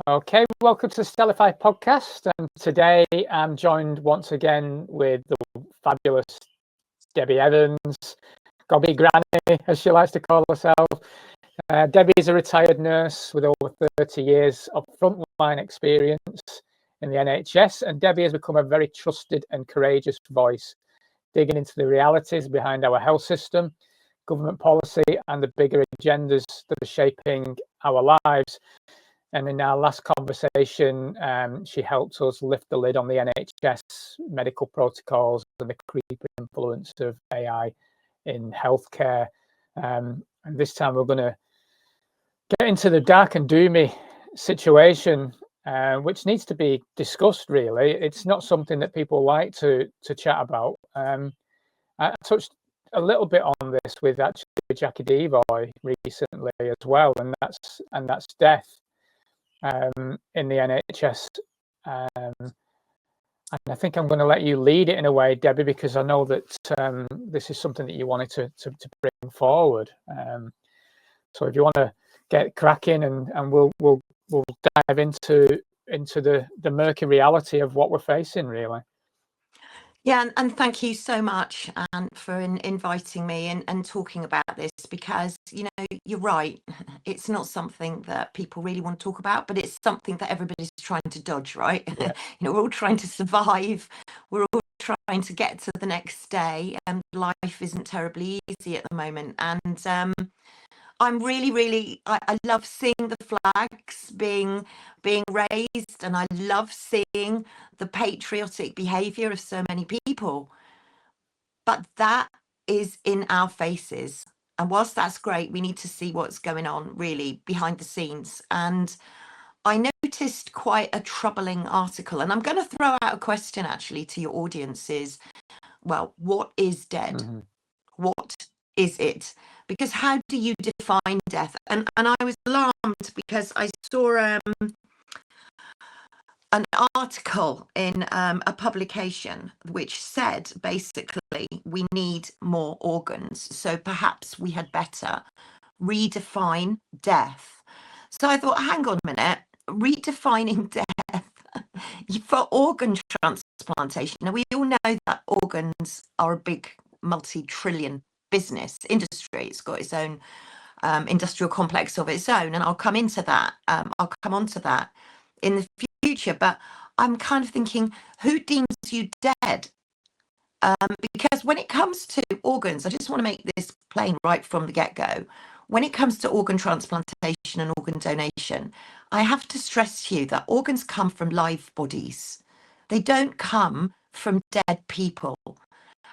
Okay, welcome to the Stellify podcast. And today I'm joined once again with the fabulous Debi Evans, Gobby Granny, as she likes to call herself. Debbie is a retired nurse with over 30 years of frontline experience in the NHS, and Debbie has become a very trusted and courageous voice, digging into the realities behind our health system, government policy, and the bigger agendas that are shaping our lives. And in our last conversation, she helped us lift the lid on the NHS medical protocols and the creeping influence of AI in healthcare. And this time we're going to get into the dark and doomy situation, which needs to be discussed, really. It's not something that people like to chat about. I touched a little bit on this with Jackie Devoy recently as well, and that's death. In the NHS, and I think I'm going to let you lead it in a way, Debbie, because I know that this is something that you wanted to bring forward. So if you want to get cracking, and we'll dive into the murky reality of what we're facing, really. Yeah, and thank you so much, Anne, for inviting me and talking about this, because, you know, you're right. It's not something that people really want to talk about, but it's something that everybody's trying to dodge, right? Yeah. You know, we're all trying to survive. We're all trying to get to the next day, and life isn't terribly easy at the moment. And I'm really, I love seeing the flags being raised, and I love seeing the patriotic behavior of so many people. But that is in our faces. And whilst that's great, we need to see what's going on really behind the scenes. And I noticed quite a troubling article, and I'm going to throw out a question actually to your audiences. Well, what is dead? Mm-hmm. What is it? Because how do you define death? And I was alarmed because I saw an article in a publication which said basically we need more organs, so perhaps we had better redefine death. So I thought, hang on a minute, redefining death for organ transplantation. Now, we all know that organs are a big multi-trillion business industry. It's got its own industrial complex of its own, and I'll come into that. I'll come on to that in the future. But I'm kind of thinking, who deems you dead? Because when it comes to organs, I just want to make this plain right from the get-go. When it comes to organ transplantation and organ donation, I have to stress to you that organs come from live bodies. They don't come from dead people.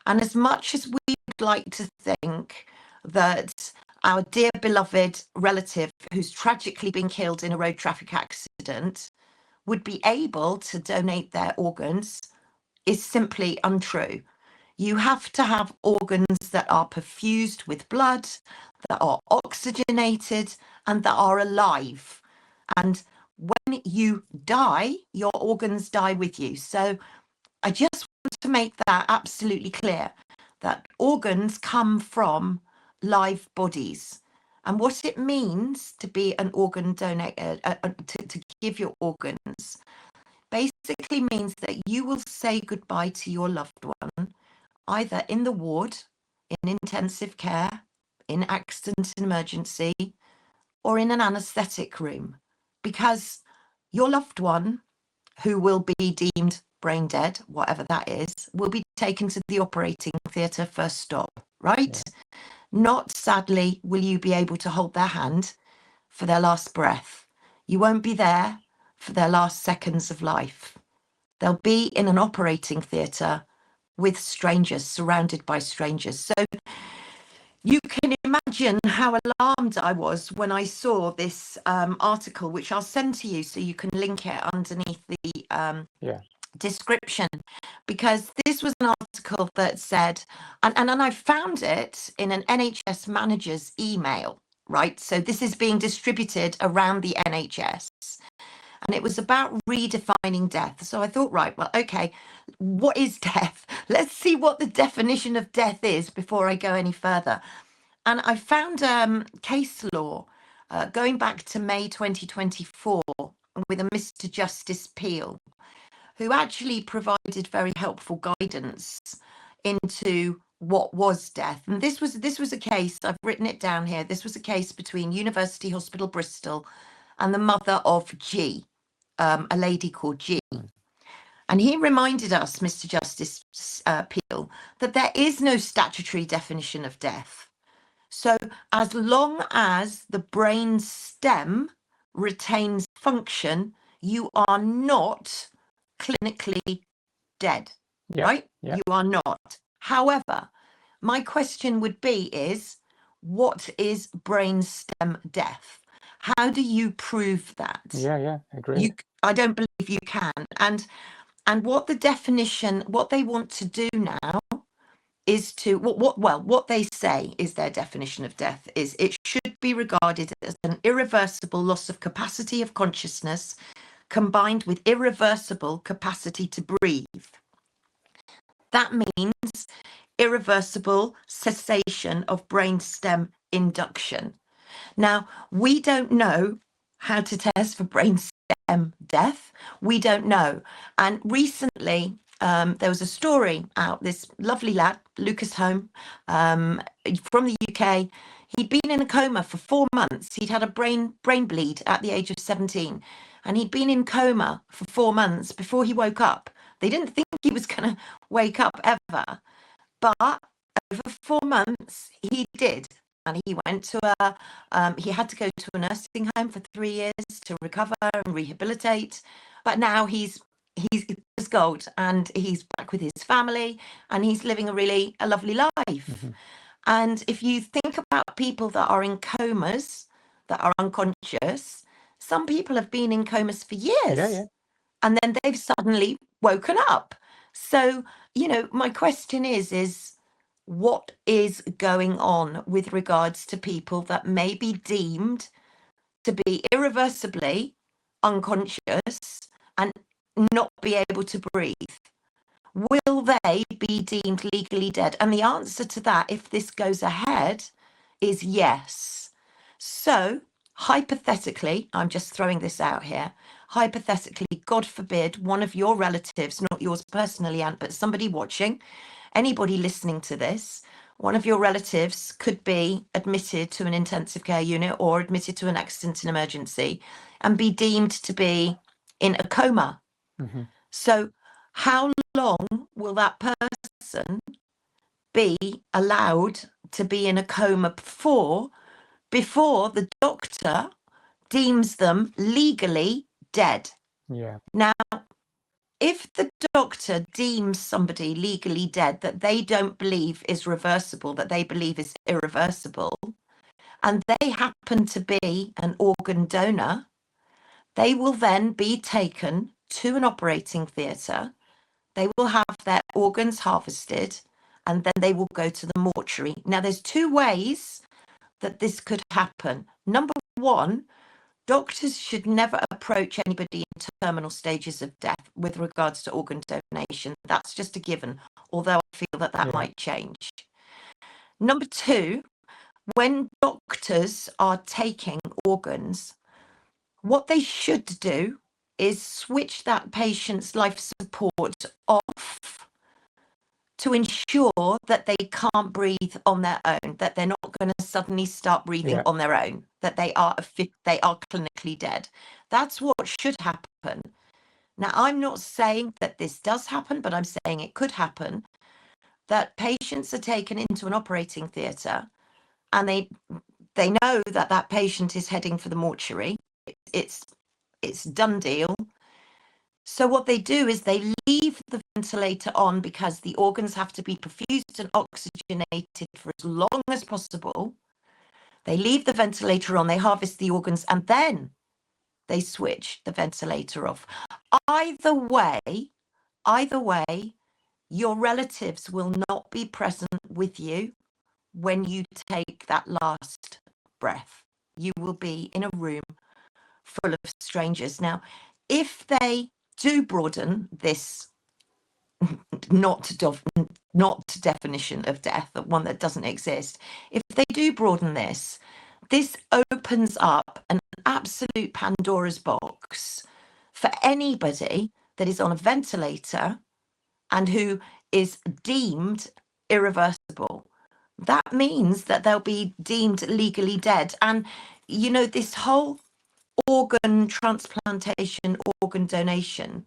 And as much as we'd like to think that our dear beloved relative who's tragically been killed in a road traffic accident would be able to donate their organs is simply untrue. You have to have organs that are perfused with blood, that are oxygenated, and that are alive. And when you die, your organs die with you. So I just want to make that absolutely clear, that organs come from live bodies. And what it means to be an organ donor, to give your organs, basically means that you will say goodbye to your loved one, either in the ward, in intensive care, in accident and emergency, or in an anaesthetic room, because your loved one, who will be deemed brain dead, whatever that is, will be taken to the operating theatre first stop, right? Yeah. Not, sadly, will you be able to hold their hand for their last breath. You won't be there for their last seconds of life. They'll be in an operating theatre with strangers, surrounded by strangers. So you can imagine how alarmed I was when I saw this article, which I'll send to you so you can link it underneath the description, because this was an article that said, and I found it in an NHS manager's email, right? So this is being distributed around the NHS. And it was about redefining death. So I thought, right, well, okay, what is death? Let's see what the definition of death is before I go any further. And I found case law going back to May 2024, with a Mr. Justice Peel, who actually provided very helpful guidance into what was death. And this was a case, I've written it down here, this was a case between University Hospital Bristol and the mother of G, a lady called G. And he reminded us, Mr. Justice Peel, that there is no statutory definition of death. So as long as the brain stem retains function, you are not clinically dead, right? Yeah. You are not. However, my question would be what is brain stem death? How do you prove that? Yeah, agree. I don't believe you can. And what the definition, what they want to do now is to, what they say is their definition of death is it should be regarded as an irreversible loss of capacity of consciousness combined with irreversible capacity to breathe. That means irreversible cessation of brainstem induction. Now, we don't know how to test for brainstem death. We don't know. And recently, there was a story out, this lovely lad, Lucas Home, from the UK. He'd been in a coma for 4 months. He'd had a brain bleed at the age of 17. And he'd been in coma for 4 months before he woke up. They didn't think he was going to wake up ever. But over 4 months, he did. And he went to he had to go to a nursing home for 3 years to recover and rehabilitate. But now he's gold and he's back with his family and he's living a lovely life. Mm-hmm. And if you think about people that are in comas, that are unconscious, some people have been in comas for years. Yeah. And then they've suddenly woken up. So, my question is what is going on with regards to people that may be deemed to be irreversibly unconscious and not be able to breathe? Will they be deemed legally dead? And the answer to that, if this goes ahead, is yes. So, hypothetically, I'm just throwing this out here, hypothetically, God forbid, one of your relatives, not yours personally, Ant, but somebody watching, anybody listening to this, one of your relatives could be admitted to an intensive care unit or admitted to an accident and emergency and be deemed to be in a coma. Mm-hmm. So how long will that person be allowed to be in a coma before the doctor deems them legally dead? Yeah. Now, if the doctor deems somebody legally dead that they don't believe is reversible, that they believe is irreversible, and they happen to be an organ donor, they will then be taken to an operating theatre. They will have their organs harvested, and then they will go to the mortuary. Now, there's 2 ways that this could happen. Number 1, doctors should never approach anybody in terminal stages of death with regards to organ donation. That's just a given, although I feel that might change. Number 2, when doctors are taking organs, what they should do is switch that patient's life support off to ensure that they can't breathe on their own, that they're not going to suddenly start breathing on their own, that they are clinically dead. That's what should happen. Now, I'm not saying that this does happen, but I'm saying it could happen, that patients are taken into an operating theatre and they know that that patient is heading for the mortuary. It's done deal. So what they do is they leave the ventilator on because the organs have to be perfused and oxygenated for as long as possible. They leave the ventilator on, they harvest the organs, and then they switch the ventilator off. Either way, your relatives will not be present with you when you take that last breath. You will be in a room full of strangers. Now, if they do broaden this not definition of death, one that doesn't exist, if they do broaden this opens up an absolute Pandora's box for anybody that is on a ventilator and who is deemed irreversible. That means that they'll be deemed legally dead. And, you know, this whole organ transplantation, organ donation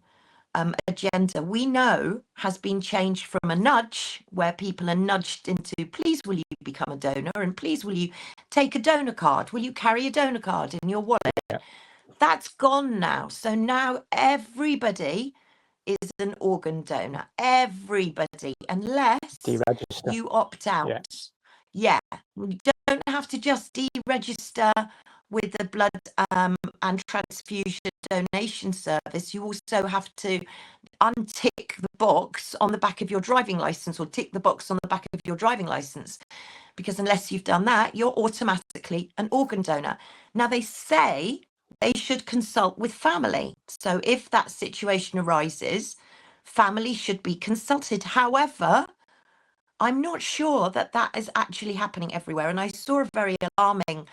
agenda, we know has been changed from a nudge, where people are nudged into, please will you become a donor, and please will you take a donor card, will you carry a donor card in your wallet? Yeah. That's gone now. So now everybody is an organ donor, everybody, unless Deregister. you opt out. Yeah, you don't have to just deregister with the blood and transfusion donation service. You also have to untick the box on the back of your driving license, or tick the box on the back of your driving license, because unless you've done that, you're automatically an organ donor. Now, they say they should consult with family. So if that situation arises, family should be consulted. However, I'm not sure that that is actually happening everywhere. And I saw a very alarming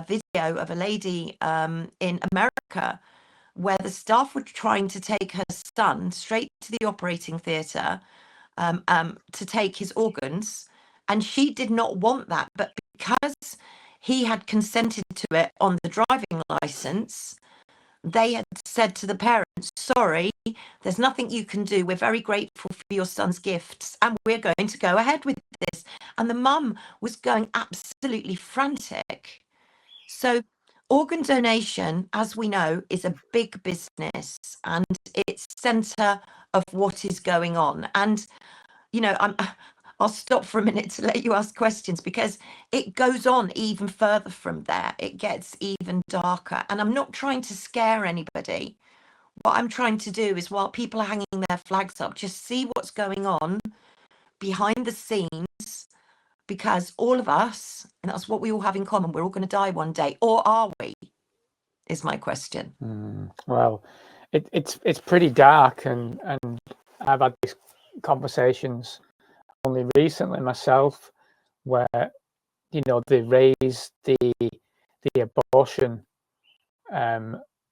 video of a lady in America, where the staff were trying to take her son straight to the operating theatre to take his organs. And she did not want that. But because he had consented to it on the driving licence, they had said to the parents, sorry, there's nothing you can do. We're very grateful for your son's gifts, and we're going to go ahead with this. And the mum was going absolutely frantic. So organ donation, as we know, is a big business, and it's centre of what is going on. And, you know, I'll stop for a minute to let you ask questions, because it goes on even further from there. It gets even darker. And I'm not trying to scare anybody. What I'm trying to do is, while people are hanging their flags up, just see what's going on behind the scenes, because all of us, and that's what we all have in common, we're all going to die one day. Or are we? Is my question. Well, it's pretty dark, and I've had these conversations only recently myself, where, you know, they raise the abortion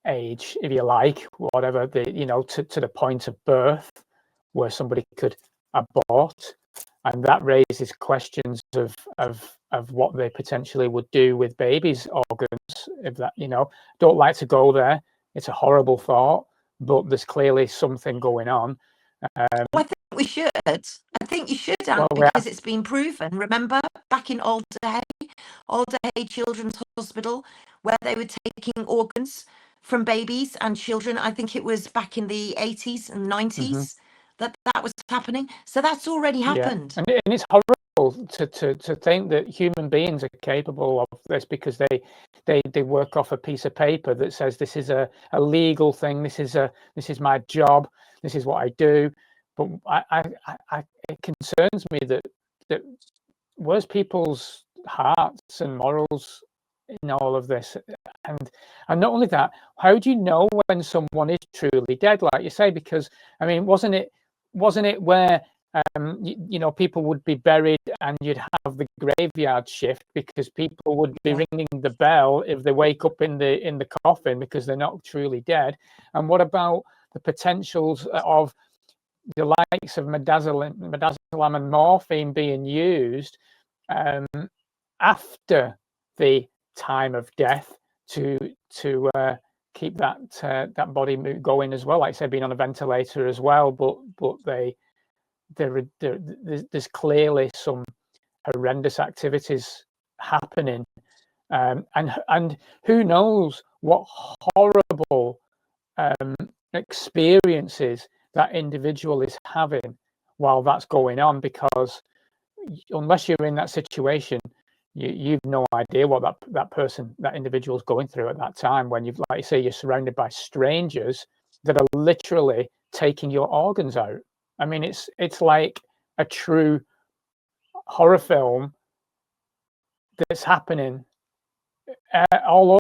age, if you like, whatever, you know, to the point of birth where somebody could abort, and that raises questions of what they potentially would do with babies' organs. If that, you know, don't like to go there. It's a horrible thought, but there's clearly something going on. Well, I think we should. I think you should, Anne, Well, because it's been proven. Remember, back in Alder Hey Children's Hospital, where they were taking organs from babies and children. I think it was back in the 80s and 90s that was happening. So that's already happened. Yeah. And it's horrible to think that human beings are capable of this, because they work off a piece of paper that says this is a legal thing. This is my job. This is what I do. But it concerns me that where's people's hearts and morals in all of this? And not only that, how do you know when someone is truly dead, like you say? Because, I mean, wasn't it where you know, people would be buried and you'd have the graveyard shift, because people would be ringing the bell if they wake up in the coffin, because they're not truly dead? And what about the potentials of the likes of midazolam and morphine being used after the time of death to keep that body going as well? Like I said, being on a ventilator as well, but there's clearly some horrendous activities happening, and who knows what horrible experiences that individual is having while that's going on, because unless you're in that situation, you've no idea what that individual is going through at that time, when you've, like you say, you're surrounded by strangers that are literally taking your organs out. I mean, it's like a true horror film that's happening all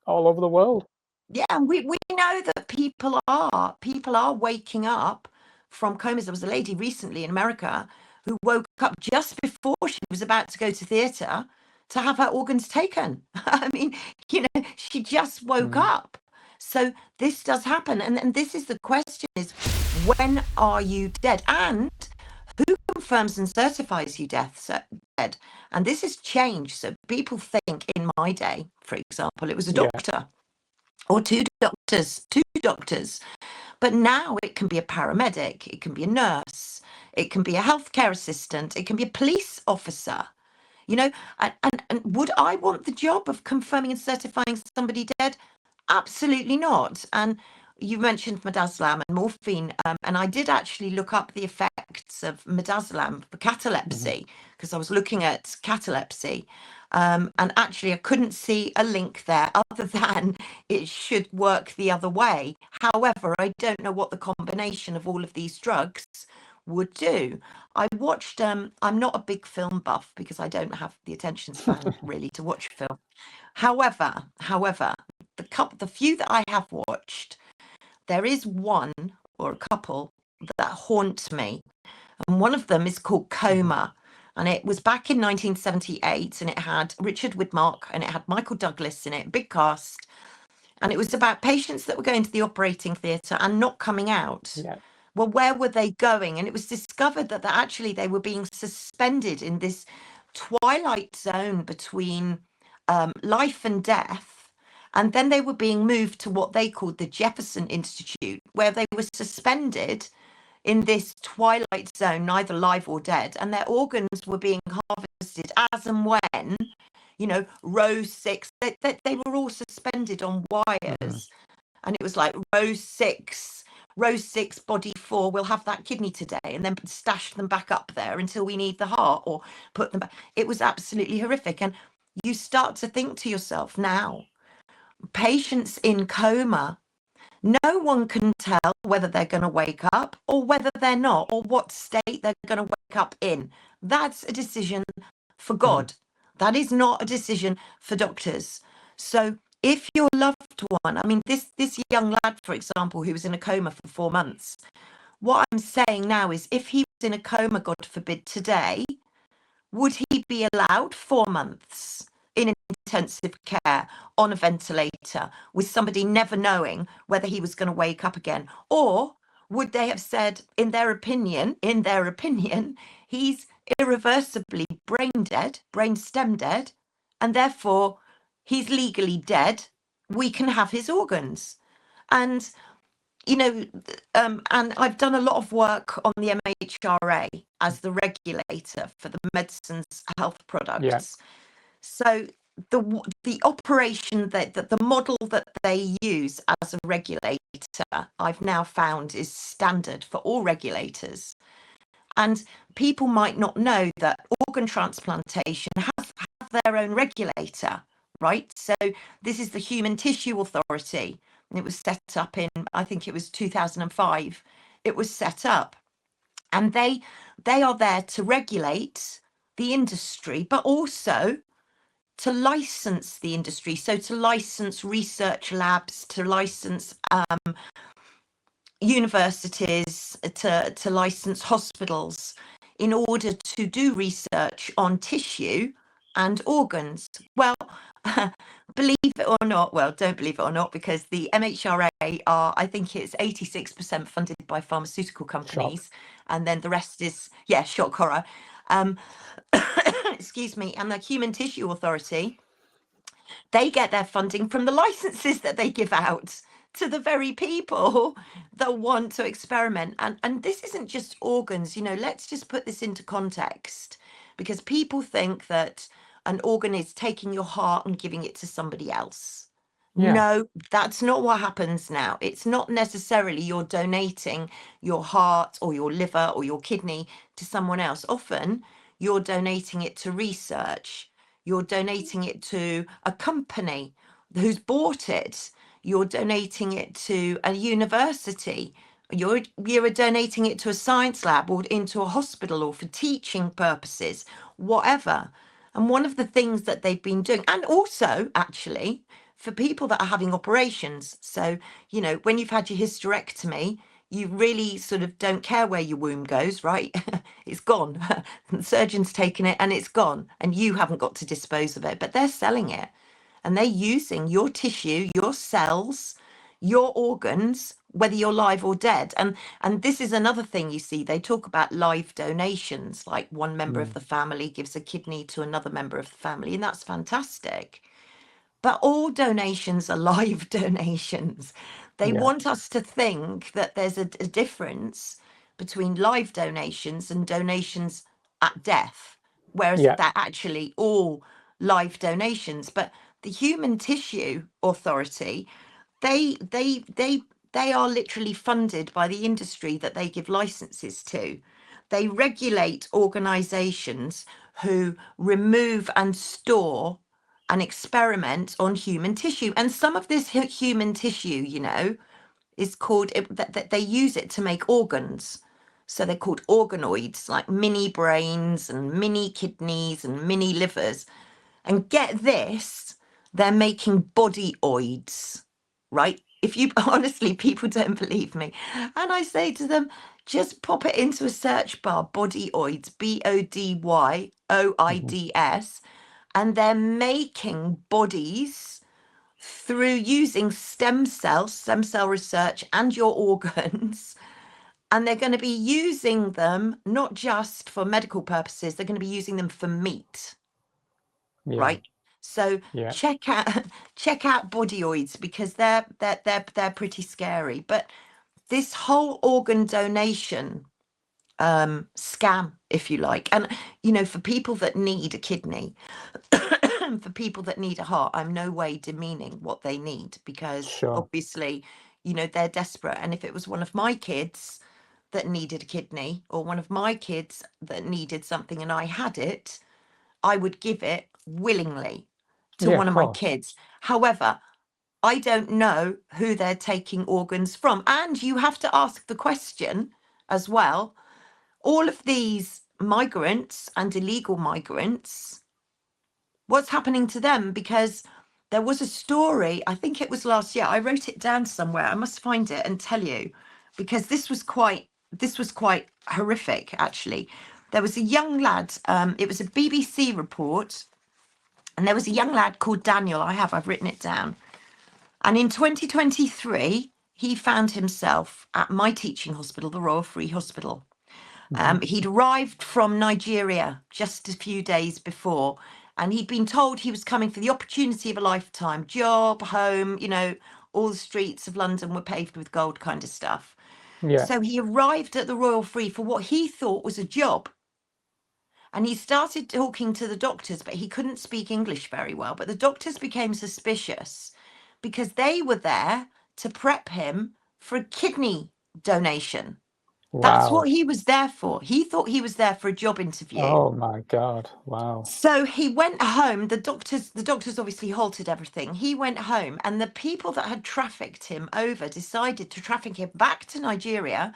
over the world. Yeah, and we know that people are waking up from comas. There was a lady recently in America who woke up just before she was about to go to theatre to have her organs taken. I mean, you know, she just woke up. So this does happen. And this is the question is, when are you dead? And who confirms and certifies you dead? And this has changed. So people think in my day, for example, it was a doctor or two doctors. But now it can be a paramedic, it can be a nurse, it can be a healthcare assistant, it can be a police officer. You know, and would I want the job of confirming and certifying somebody dead? Absolutely not. And you mentioned midazolam and morphine, and I did actually look up the effects of midazolam for catalepsy because I was looking at catalepsy, and actually I couldn't see a link there other than it should work the other way. However, I don't know what the combination of all of these drugs would do. I watched, I'm not a big film buff because I don't have the attention span really to watch film. However, the few that I have watched, there is one or a couple that haunt me. And one of them is called Coma. And it was back in 1978, and it had Richard Widmark and it had Michael Douglas in it, big cast. And it was about patients that were going to the operating theatre and not coming out. Yeah. Well, where were they going? And it was discovered that actually they were being suspended in this twilight zone between life and death. And then they were being moved to what they called the Jefferson Institute, where they were suspended in this twilight zone, neither live or dead. And their organs were being harvested as and when, you know, row 6, they were all suspended on wires. And it was like row 6, body 4, we'll have that kidney today, and then stash them back up there until we need the heart, or put them back. It was absolutely horrific. And you start to think to yourself now, patients in coma, no one can tell whether they're going to wake up or whether they're not, or what state they're going to wake up in. That's a decision for God. That is not a decision for doctors. So if your loved one, I mean, this young lad, for example, who was in a coma for 4 months, what I'm saying now is, if he was in a coma, God forbid, today, would he be allowed 4 months in intensive care on a ventilator with somebody never knowing whether he was going to wake up again? Or would they have said, in their opinion, he's irreversibly brain stem dead, and therefore he's legally dead, we can have his organs? And you know, and I've done a lot of work on the MHRA as the regulator for the medicines health products. So the operation that the model that they use as a regulator, I've now found, is standard for all regulators. And people might not know that organ transplantation have their own regulator, right? So this is the Human Tissue Authority. It was set up in, I think it was 2005. It was set up, and they are there to regulate the industry, but also to license the industry. So to license research labs, to license universities, to license hospitals in order to do research on tissue and organs. Well, believe it or not, well, don't believe it or not, because the MHRA are, I think it's 86% funded by pharmaceutical companies. Shock. And then the rest is, yeah, shock horror. Excuse me. And the Human Tissue Authority, they get their funding from the licenses that they give out to the very people that want to experiment. And this isn't just organs, you know, let's just put this into context, because people think that an organ is taking your heart and giving it to somebody else. No, that's not what happens now. It's not necessarily you're donating your heart or your liver or your kidney to someone else. Often you're donating it to research. You're donating it to a company who's bought it. You're donating it to a university. You're donating it to a science lab or into a hospital or for teaching purposes, whatever. And one of the things that they've been doing, and also actually for people that are having operations. So, you know, when you've had your hysterectomy, you really sort of don't care where your womb goes, right? It's gone. The surgeon's taken it and it's gone, and you haven't got to dispose of it, but they're selling it, and they're using your tissue, your cells, your organs, whether you're live or dead. And this is another thing, you see, they talk about live donations, like one member of the family gives a kidney to another member of the family, and that's fantastic. But all donations are live donations. They want us to think that there's a difference between live donations and donations at death, whereas they're actually all live donations. But the Human Tissue Authority, they are literally funded by the industry that they give licenses to. They regulate organizations who remove and store and experiment on human tissue. And some of this human tissue, you know, is called, that they use it to make organs. So they're called organoids, like mini brains and mini kidneys and mini livers. And get this, they're making bodyoids, right? If you, honestly, people don't believe me. And I say to them, just pop it into a search bar, bodyoids, bodyoids, and they're making bodies through using stem cell research and your organs. And they're going to be using them not just for medical purposes, they're going to be using them for meat. Right. So check out bodyoids, because they're pretty scary. But this whole organ donation scam, if you like, and you know, for people that need a kidney, for people that need a heart, I'm no way demeaning what they need, because obviously, you know, they're desperate. And if it was one of my kids that needed a kidney, or one of my kids that needed something and I had it, I would give it willingly to one of my kids. However, I don't know who they're taking organs from. And you have to ask the question as well, all of these migrants and illegal migrants, what's happening to them? Because there was a story, I think it was last year, I wrote it down somewhere, I must find it and tell you, because this was quite horrific, actually. There was a young lad, it was a BBC report, and there was a young lad called Daniel. I've written it down. And in 2023, he found himself at my teaching hospital, the Royal Free Hospital. He'd arrived from Nigeria just a few days before, and he'd been told he was coming for the opportunity of a lifetime, job, home, you know, all the streets of London were paved with gold kind of stuff. So he arrived at the Royal Free for what he thought was a job. And he started talking to the doctors, but he couldn't speak English very well. But the doctors became suspicious because they were there to prep him for a kidney donation. That's what he was there for. He thought he was there for a job interview. Oh my God. Wow. So he went home. The doctors obviously halted everything. He went home, and the people that had trafficked him over decided to traffic him back to Nigeria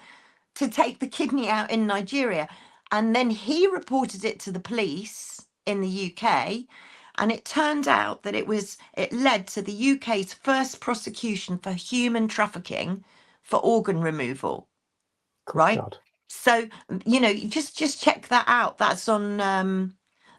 to take the kidney out in Nigeria. And then he reported it to the police in the UK. And it turned out that it led to the UK's first prosecution for human trafficking for organ removal. Right. God. So, you know, just check that out. That's on the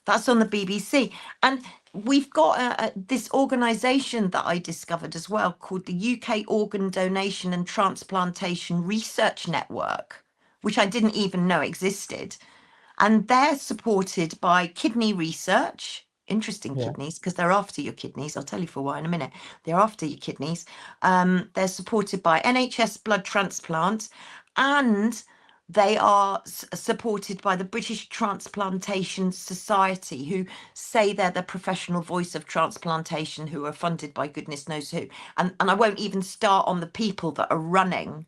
BBC. And we've got this organisation that I discovered as well called the UK Organ Donation and Transplantation Research Network, which I didn't even know existed. And they're supported by kidney research, interesting kidneys, because they're after your kidneys. I'll tell you for why in a minute. They're after your kidneys. They're supported by NHS blood transplant, and they are supported by the British Transplantation Society, who say they're the professional voice of transplantation, who are funded by goodness knows who. And I won't even start on the people that are running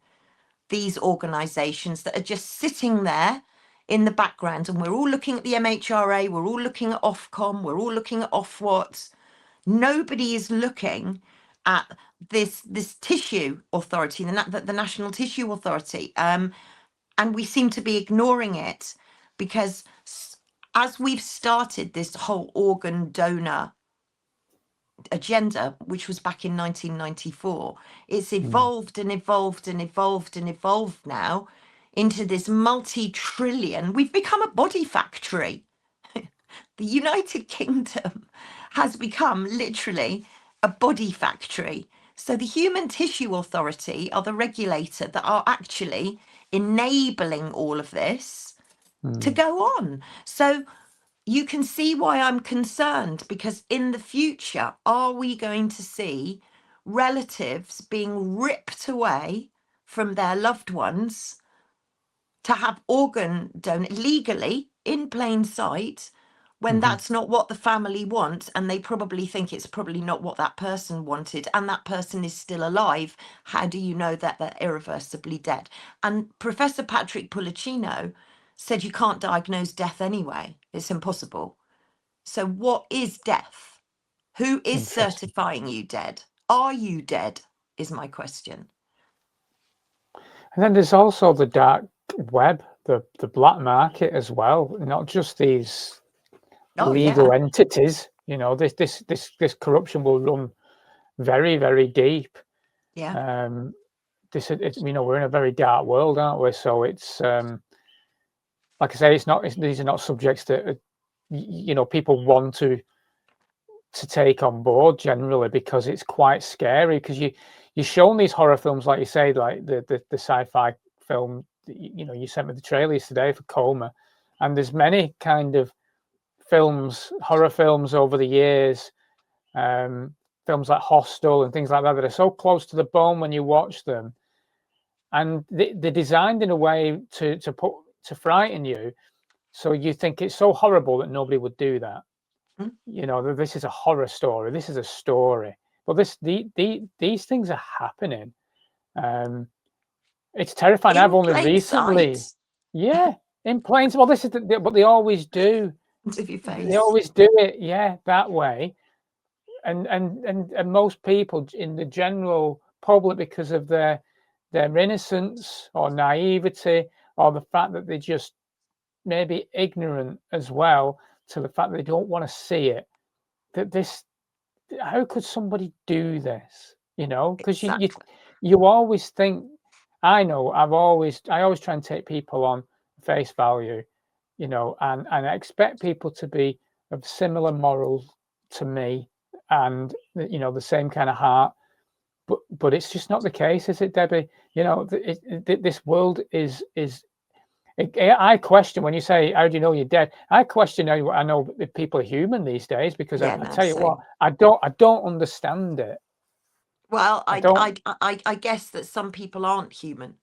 these organisations that are just sitting there in the background. And we're all looking at the MHRA, we're all looking at Ofcom, we're all looking at Ofwat. Nobody is looking at this tissue authority, the National Tissue Authority. And we seem to be ignoring it, because as we've started this whole organ donor agenda, which was back in 1994, it's evolved and evolved and evolved and evolved now into this multi-trillion. We've become a body factory. The United Kingdom has become literally a body factory. So the Human Tissue Authority are the regulator that are actually enabling all of this to go on. So you can see why I'm concerned, because in the future, are we going to see relatives being ripped away from their loved ones to have organ donate legally in plain sight, when that's not what the family wants, and they probably think it's probably not what that person wanted, and that person is still alive? How do you know that they're irreversibly dead? And Professor Patrick Pulicino said you can't diagnose death anyway. It's impossible. So what is death? Who is certifying you dead? Are you dead, is my question. And then there's also the dark web, the black market as well, not just these legal entities. You know, this corruption will run very, very deep. Yeah. You know, we're in a very dark world, aren't we? So it's like I say, these are not subjects that you know, people want to take on board generally, because it's quite scary. Because you're shown these horror films, like you say, like the sci-fi film. You know, you sent me the trailers today for Coma, and there's many kind of films, horror films over the years, films like Hostel and things like that are so close to the bone when you watch them, and they're designed in a way to frighten you, so you think it's so horrible that nobody would do that. You know, this is a horror story, this is a story, but these things are happening. It's terrifying. I've only recently, in plain sight. Well, this is but they always do. They always do it, that way. And most people in the general public, because of their innocence or naivety, or the fact that they're just maybe ignorant as well, to the fact that they don't want to see it, that how could somebody do this? You know, because you always think, I know, I always try and take people on face value, you know, and I expect people to be of similar morals to me, and you know, the same kind of heart, but it's just not the case, is it, Debbie? You know, this world is I question, when you say, how do you know you're dead? I question how I know if people are human these days, because I tell you what, I don't understand it. Well, I guess that some people aren't human.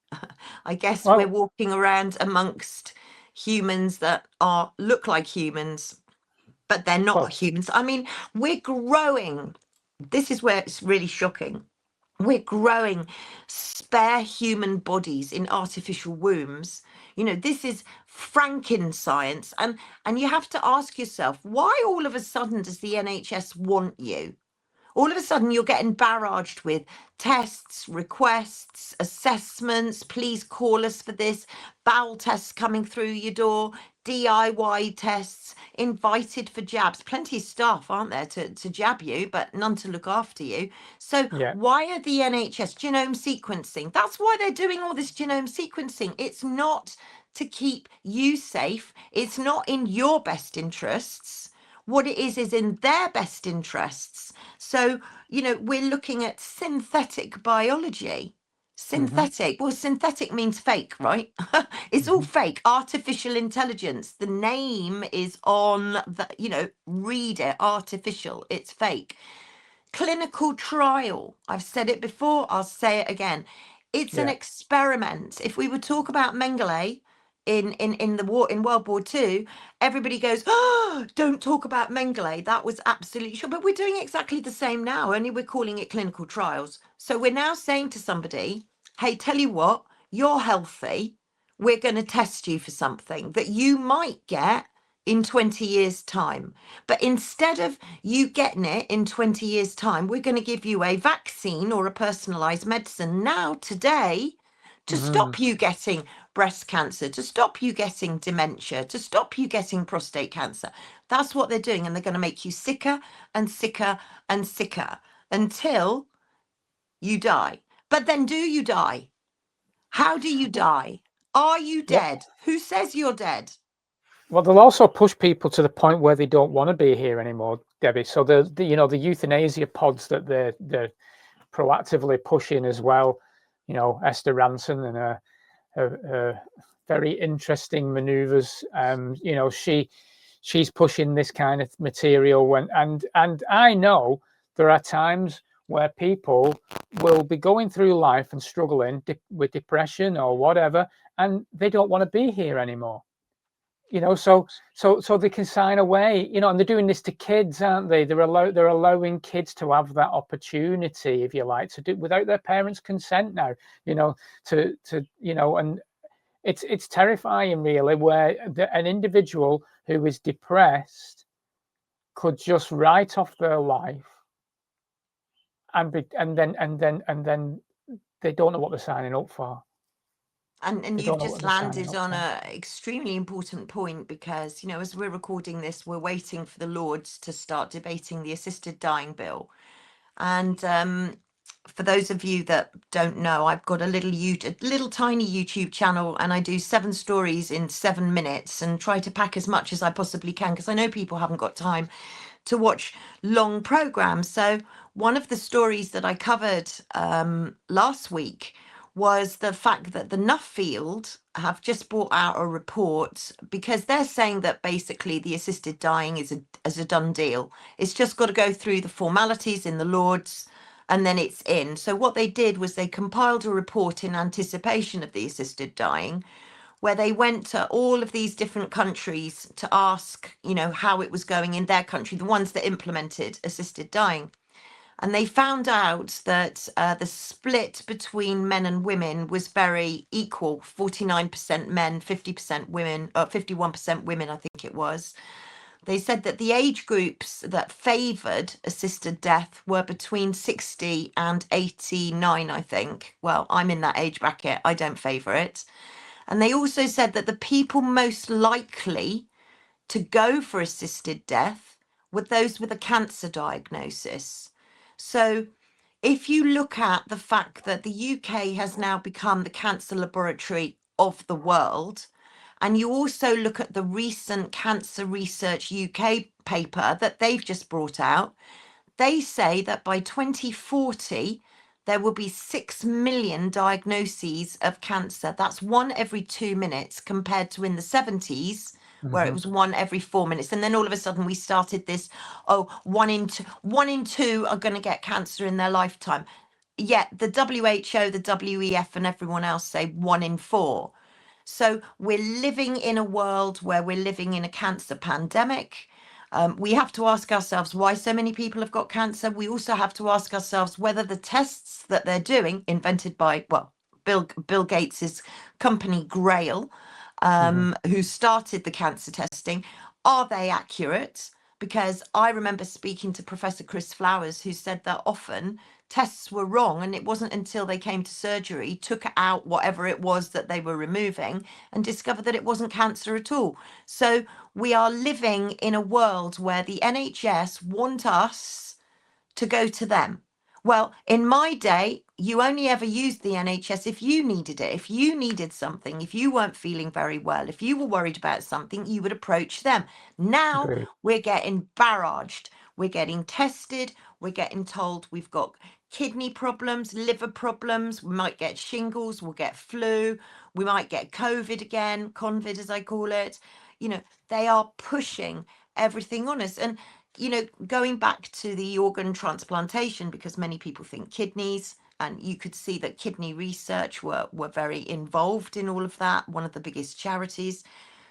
I guess we're walking around amongst humans that look like humans, but they're not humans. I mean, we're growing. This is where it's really shocking. We're growing spare human bodies in artificial wombs. You know, this is Frankenscience. And you have to ask yourself, why all of a sudden does the NHS want you? All of a sudden you're getting barraged with tests, requests, assessments. Please call us for this. Bowel tests coming through your door, DIY tests, invited for jabs. Plenty of staff, aren't there, to jab you, but none to look after you. So why are the NHS genome sequencing? That's why they're doing all this genome sequencing. It's not to keep you safe. It's not in your best interests. What it is in their best interests. So, you know, we're looking at synthetic biology. Synthetic. Well, synthetic means fake, right? It's all fake. Artificial intelligence. The name is on the, you know, read it. Artificial. It's fake. Clinical trial. I've said it before. I'll say it again. It's an experiment. If we would talk about Mengele in the war, in World War II, everybody goes, oh, don't talk about Mengele. That was absolutely sure. But we're doing exactly the same now, only we're calling it clinical trials. So we're now saying to somebody, hey, tell you what, you're healthy. We're going to test you for something that you might get in 20 years' time. But instead of you getting it in 20 years' time, we're going to give you a vaccine or a personalized medicine now, today, to stop you getting breast cancer, to stop you getting dementia, to stop you getting prostate cancer. That's what they're doing. And they're going to make you sicker and sicker and sicker until you die. But then do you die? How do you die? Are you dead? Who says you're dead? Well, they'll also push people to the point where they don't want to be here anymore, Debbie. So the you know, the euthanasia pods that they're proactively pushing as well. You know, Esther Ranson and her very interesting maneuvers. You know, she's pushing this kind of material, and I know there are times where people will be going through life and struggling with depression or whatever, and they don't want to be here anymore. You know, so they can sign away. You know, and they're doing this to kids, aren't they? They're allowing kids to have that opportunity, if you like, to do without their parents' consent now. You know, to you know, and it's terrifying, really, where an individual who is depressed could just write off their life, and then they don't know what they're signing up for. And you've just landed on an extremely important point, because, you know, as we're recording this, we're waiting for the Lords to start debating the assisted dying bill. And for those of you that don't know, I've got a little tiny YouTube channel, and I do 7 stories in 7 minutes and try to pack as much as I possibly can, because I know people haven't got time to watch long programs. So one of the stories that I covered last week was the fact that the Nuffield have just brought out a report, because they're saying that basically the assisted dying is a done deal. It's just got to go through the formalities in the Lords, and then it's in. So what they did was they compiled a report in anticipation of the assisted dying, where they went to all of these different countries to ask, you know, how it was going in their country, the ones that implemented assisted dying. And they found out that the split between men and women was very equal, 49% men, 50% women, 51% women, I think it was. They said that the age groups that favoured assisted death were between 60 and 89, I think. Well, I'm in that age bracket. I don't favour it. And they also said that the people most likely to go for assisted death were those with a cancer diagnosis. So if you look at the fact that the UK has now become the cancer laboratory of the world, and you also look at the recent Cancer Research UK paper that they've just brought out, they say that by 2040, there will be 6 million diagnoses of cancer. That's 1 every 2 minutes, compared to in the 70s, where it was 1 every 4 minutes. And then all of a sudden we started this, 1 in 2 are going to get cancer in their lifetime. Yet the WHO, the WEF and everyone else say 1 in 4. So we're living in a world where we're living in a cancer pandemic. We have to ask ourselves why so many people have got cancer. We also have to ask ourselves whether the tests that they're doing, invented by, well, Bill Gates's company Grail, who started the cancer testing, are they accurate? Because I remember speaking to Professor Chris Flowers, who said that often tests were wrong, and it wasn't until they came to surgery, took out whatever it was that they were removing, and discovered that it wasn't cancer at all. So we are living in a world where the NHS want us to go to them. Well, in my day, you only ever used the NHS if you needed it. If you needed something, if you weren't feeling very well, if you were worried about something, you would approach them. Now we're getting barraged. We're getting tested. We're getting told we've got kidney problems, liver problems. We might get shingles. We'll get flu. We might get COVID again, convid as I call it. You know, they are pushing everything on us. And you know, going back to the organ transplantation, because many people think kidneys, and you could see that kidney research were very involved in all of that, one of the biggest charities.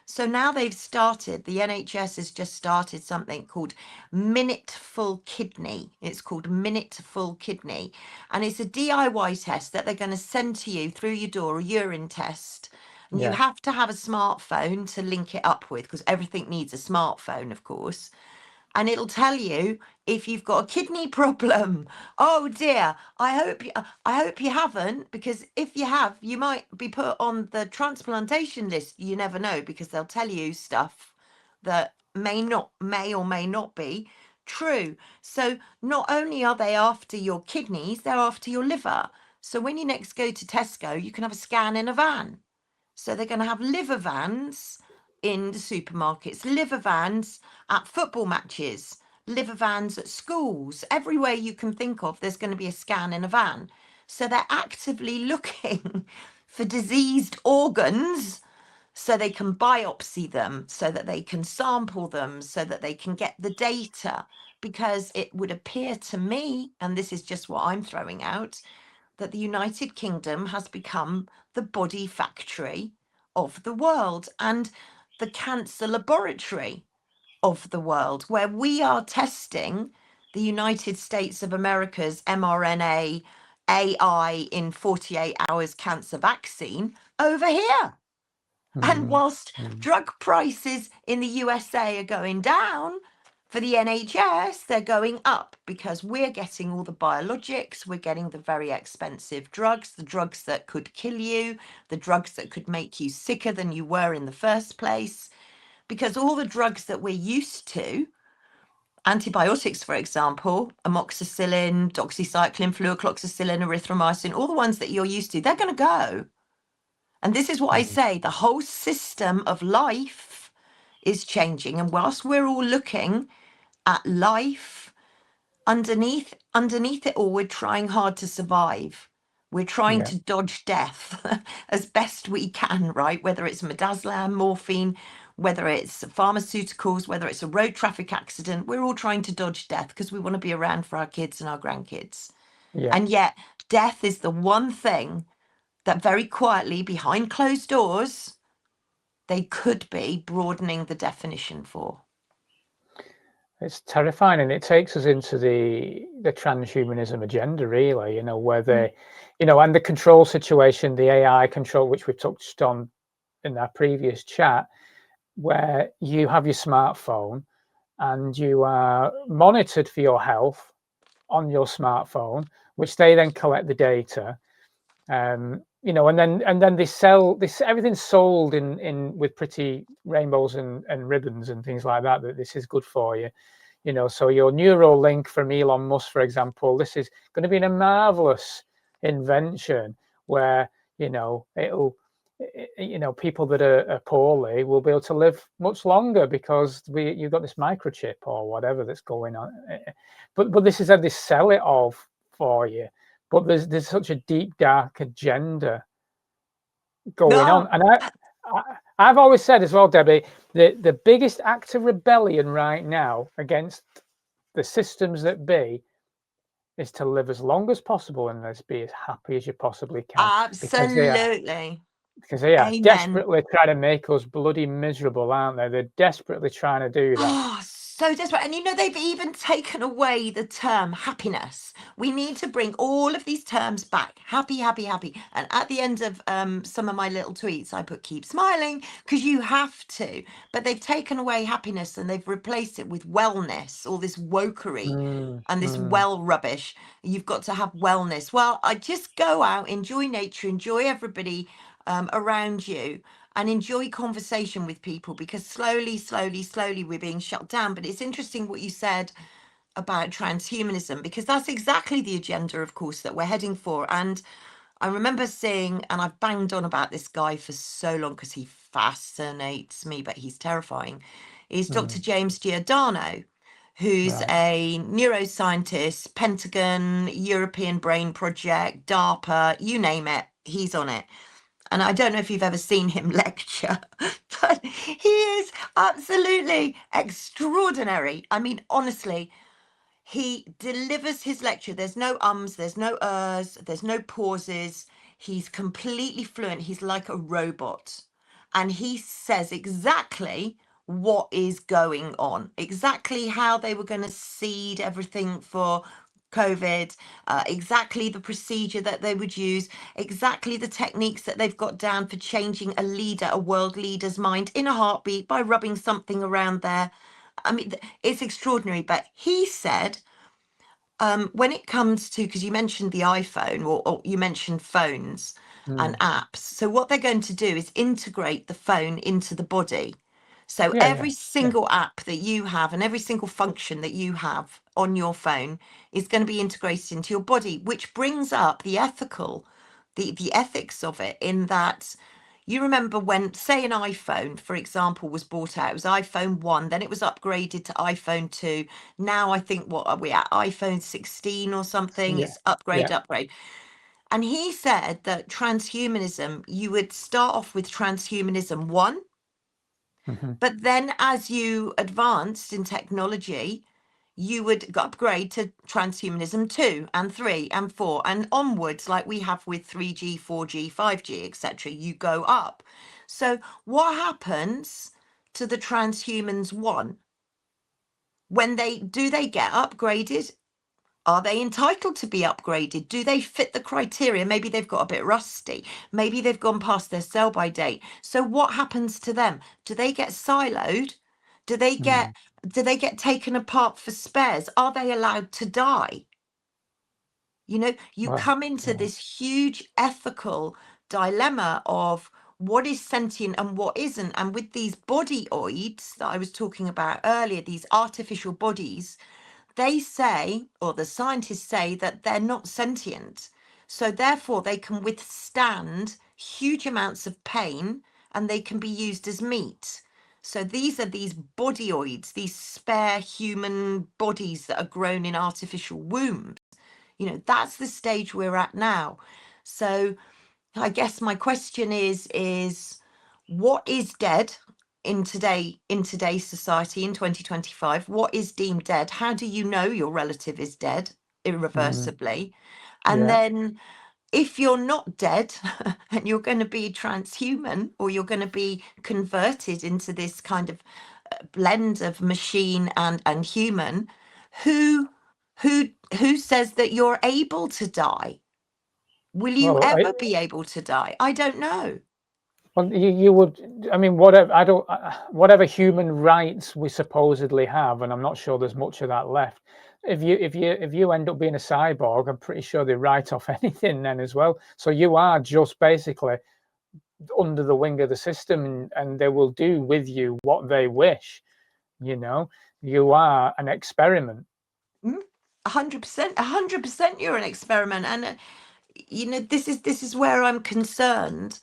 So now they've started, the NHS has just started something called Minuteful Kidney. It's called Minuteful Kidney. And it's a DIY test that they're going to send to you through your door, a urine test. And you have to have a smartphone to link it up with, because everything needs a smartphone, of course. And it'll tell you if you've got a kidney problem. Oh dear, I hope you haven't, because if you have, you might be put on the transplantation list. You never know, because they'll tell you stuff that may or may not be true. So not only are they after your kidneys, they're after your liver. So when you next go to Tesco, you can have a scan in a van. So they're going to have liver vans in the supermarkets, liver vans at football matches, liver vans at schools. Everywhere you can think of, there's going to be a scan in a van. So they're actively looking for diseased organs so they can biopsy them, so that they can sample them, so that they can get the data. Because it would appear to me, and this is just what I'm throwing out, that the United Kingdom has become the body factory of the world and the cancer laboratory of the world, where we are testing the United States of America's mRNA AI in 48 hours cancer vaccine over here. And whilst drug prices in the USA are going down, for the NHS, they're going up because we're getting all the biologics, we're getting the very expensive drugs, the drugs that could kill you, the drugs that could make you sicker than you were in the first place. Because all the drugs that we're used to, antibiotics, for example, amoxicillin, doxycycline, fluocloxacillin, erythromycin, all the ones that you're used to, they're going to go. And this is what I say, the whole system of life is changing. And whilst we're all looking at life, underneath it all, we're trying hard to survive. We're trying to dodge death as best we can, right? Whether it's midazolam, morphine, whether it's pharmaceuticals, whether it's a road traffic accident, we're all trying to dodge death because we want to be around for our kids and our grandkids. And yet death is the one thing that very quietly behind closed doors, they could be broadening the definition for. It's terrifying, and it takes us into the transhumanism agenda, really, you know, where they, you know, and the control situation, the AI control, which we touched on in our previous chat, where you have your smartphone and you are monitored for your health on your smartphone, which they then collect the data. You know, and then they sell this, everything's sold in with pretty rainbows and ribbons and things like that, that this is good for you. You know, so your Neuralink from Elon Musk, for example, this is going to be a marvelous invention where, you know, it'll, you know, people that are poorly will be able to live much longer because you've got this microchip or whatever that's going on. But this is how they sell it all for you. But there's such a deep, dark agenda going on. And I've always said as well, Debbie, the biggest act of rebellion right now against the systems that be is to live as long as possible and let's be as happy as you possibly can. Absolutely. Because they are desperately trying to make us bloody miserable, aren't they? They're desperately trying to do that. Oh, so desperate. And you know, they've even taken away the term happiness. We need to bring all of these terms back. Happy, happy, happy. And at the end of some of my little tweets, I put keep smiling because you have to. But they've taken away happiness and they've replaced it with wellness, all this wokery and this well rubbish. You've got to have wellness. Well, I just go out, enjoy nature, enjoy everybody around you, and enjoy conversation with people, because slowly we're being shut down. But it's interesting what you said about transhumanism, because that's exactly the agenda, of course, that we're heading for. And I remember seeing, and I've banged on about this guy for so long because he fascinates me, but he's terrifying, is Dr. James Giordano, who's a neuroscientist, Pentagon, European Brain Project, DARPA, you name it, he's on it. And I don't know if you've ever seen him lecture, but he is absolutely extraordinary. I mean, honestly, he delivers his lecture. There's no ums, there's no ers, there's no pauses. He's completely fluent. He's like a robot. And he says exactly what is going on, exactly how they were going to seed everything for COVID, exactly the procedure that they would use, exactly the techniques that they've got down for changing a world leader's mind in a heartbeat by rubbing something around there. I mean, it's extraordinary. But he said, when it comes to, because you mentioned the iPhone or you mentioned phones and apps. So what they're going to do is integrate the phone into the body. So every single app that you have and every single function that you have on your phone is going to be integrated into your body, which brings up the ethics of it, in that You remember when, say, an iPhone, for example, was bought out, it was iPhone 1, then it was upgraded to iPhone 2. Now I think, what are we at, iPhone 16 or something? Yeah. It's upgrade, Yeah. upgrade. And he said that transhumanism, you would start off with transhumanism 1, Hmm. but then as you advanced in technology, you would upgrade to transhumanism 2 and 3 and 4 and onwards, like we have with 3G, 4G, 5G, etc. You go up. So what happens to the transhumans 1? When they get upgraded? Are they entitled to be upgraded? Do they fit the criteria? Maybe they've got a bit rusty. Maybe they've gone past their sell-by date. So what happens to them? Do they get siloed? Do they get taken apart for spares? Are they allowed to die? You know, you Well, come into yeah. this huge ethical dilemma of what is sentient and what isn't. And with these bodyoids that I was talking about earlier, these artificial bodies, they say, or the scientists say, that they're not sentient. So therefore they can withstand huge amounts of pain and they can be used as meat. So these are these bodyoids, these spare human bodies that are grown in artificial wombs. You know, that's the stage we're at now. So I guess my question is what is dead in today's society in 2025? What is deemed dead? How do you know your relative is dead irreversibly? And Yeah. then if you're not dead and you're going to be transhuman, or you're going to be converted into this kind of blend of machine and human, who who says that you're able to die? Will you Well, ever be able to die? I don't know. well, you would. I mean, whatever. I don't. Whatever human rights we supposedly have, and I'm not sure there's much of that left. If you end up being a cyborg, I'm pretty sure they write off anything then as well. So you are just basically under the wing of the system, and they will do with you what they wish. You know, you are an experiment. 100%, 100%, you're an experiment. And you know, this is where I'm concerned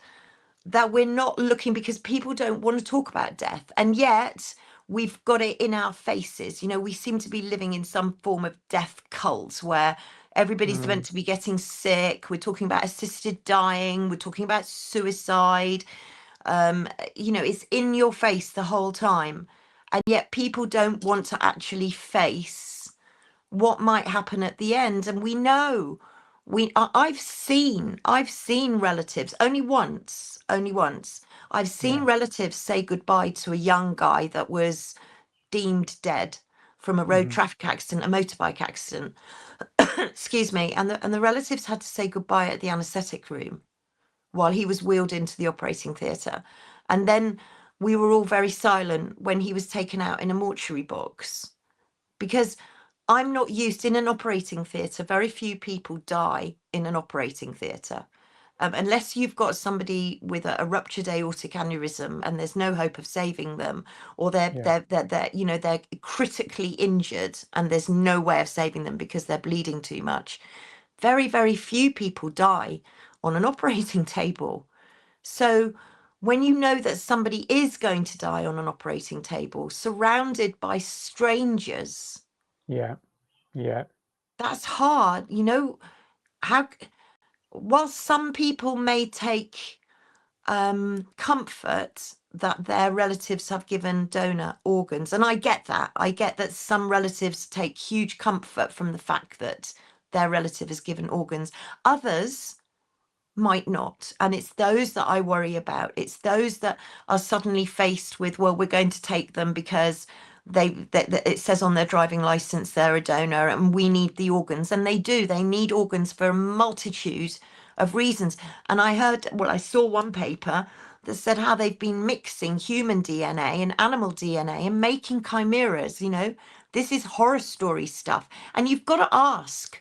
that we're not looking, because people don't want to talk about death, and yet we've got it in our faces. You know, we seem to be living in some form of death cult where everybody's meant to be getting sick. We're talking about assisted dying, we're talking about suicide. You know, it's in your face the whole time, and yet people don't want to actually face what might happen at the end. And we know, I've seen relatives only once I've seen Yeah. relatives say goodbye to a young guy that was deemed dead from a road traffic accident, a motorbike accident. Excuse me. And the relatives had to say goodbye at the anaesthetic room while he was wheeled into the operating theatre. And then we were all very silent when he was taken out in a mortuary box, because I'm not used in an operating theatre. Very few people die in an operating theatre. Unless you've got somebody with a ruptured aortic aneurysm and there's no hope of saving them, or they're you know, they're critically injured and there's no way of saving them because they're bleeding too much. Very, very few people die on an operating table. So when you know that somebody is going to die on an operating table, surrounded by strangers, Yeah. Yeah. that's hard. You know, how, while some people may take comfort that their relatives have given donor organs, and I get that some relatives take huge comfort from the fact that their relative has given organs, others might not. And it's those that I worry about. It's those that are suddenly faced with, well, we're going to take them because it says on their driving license they're a donor and we need the organs. And they need organs for a multitude of reasons. And I saw one paper that said how they've been mixing human DNA and animal DNA and making chimeras. You know, this is horror story stuff. And you've got to ask,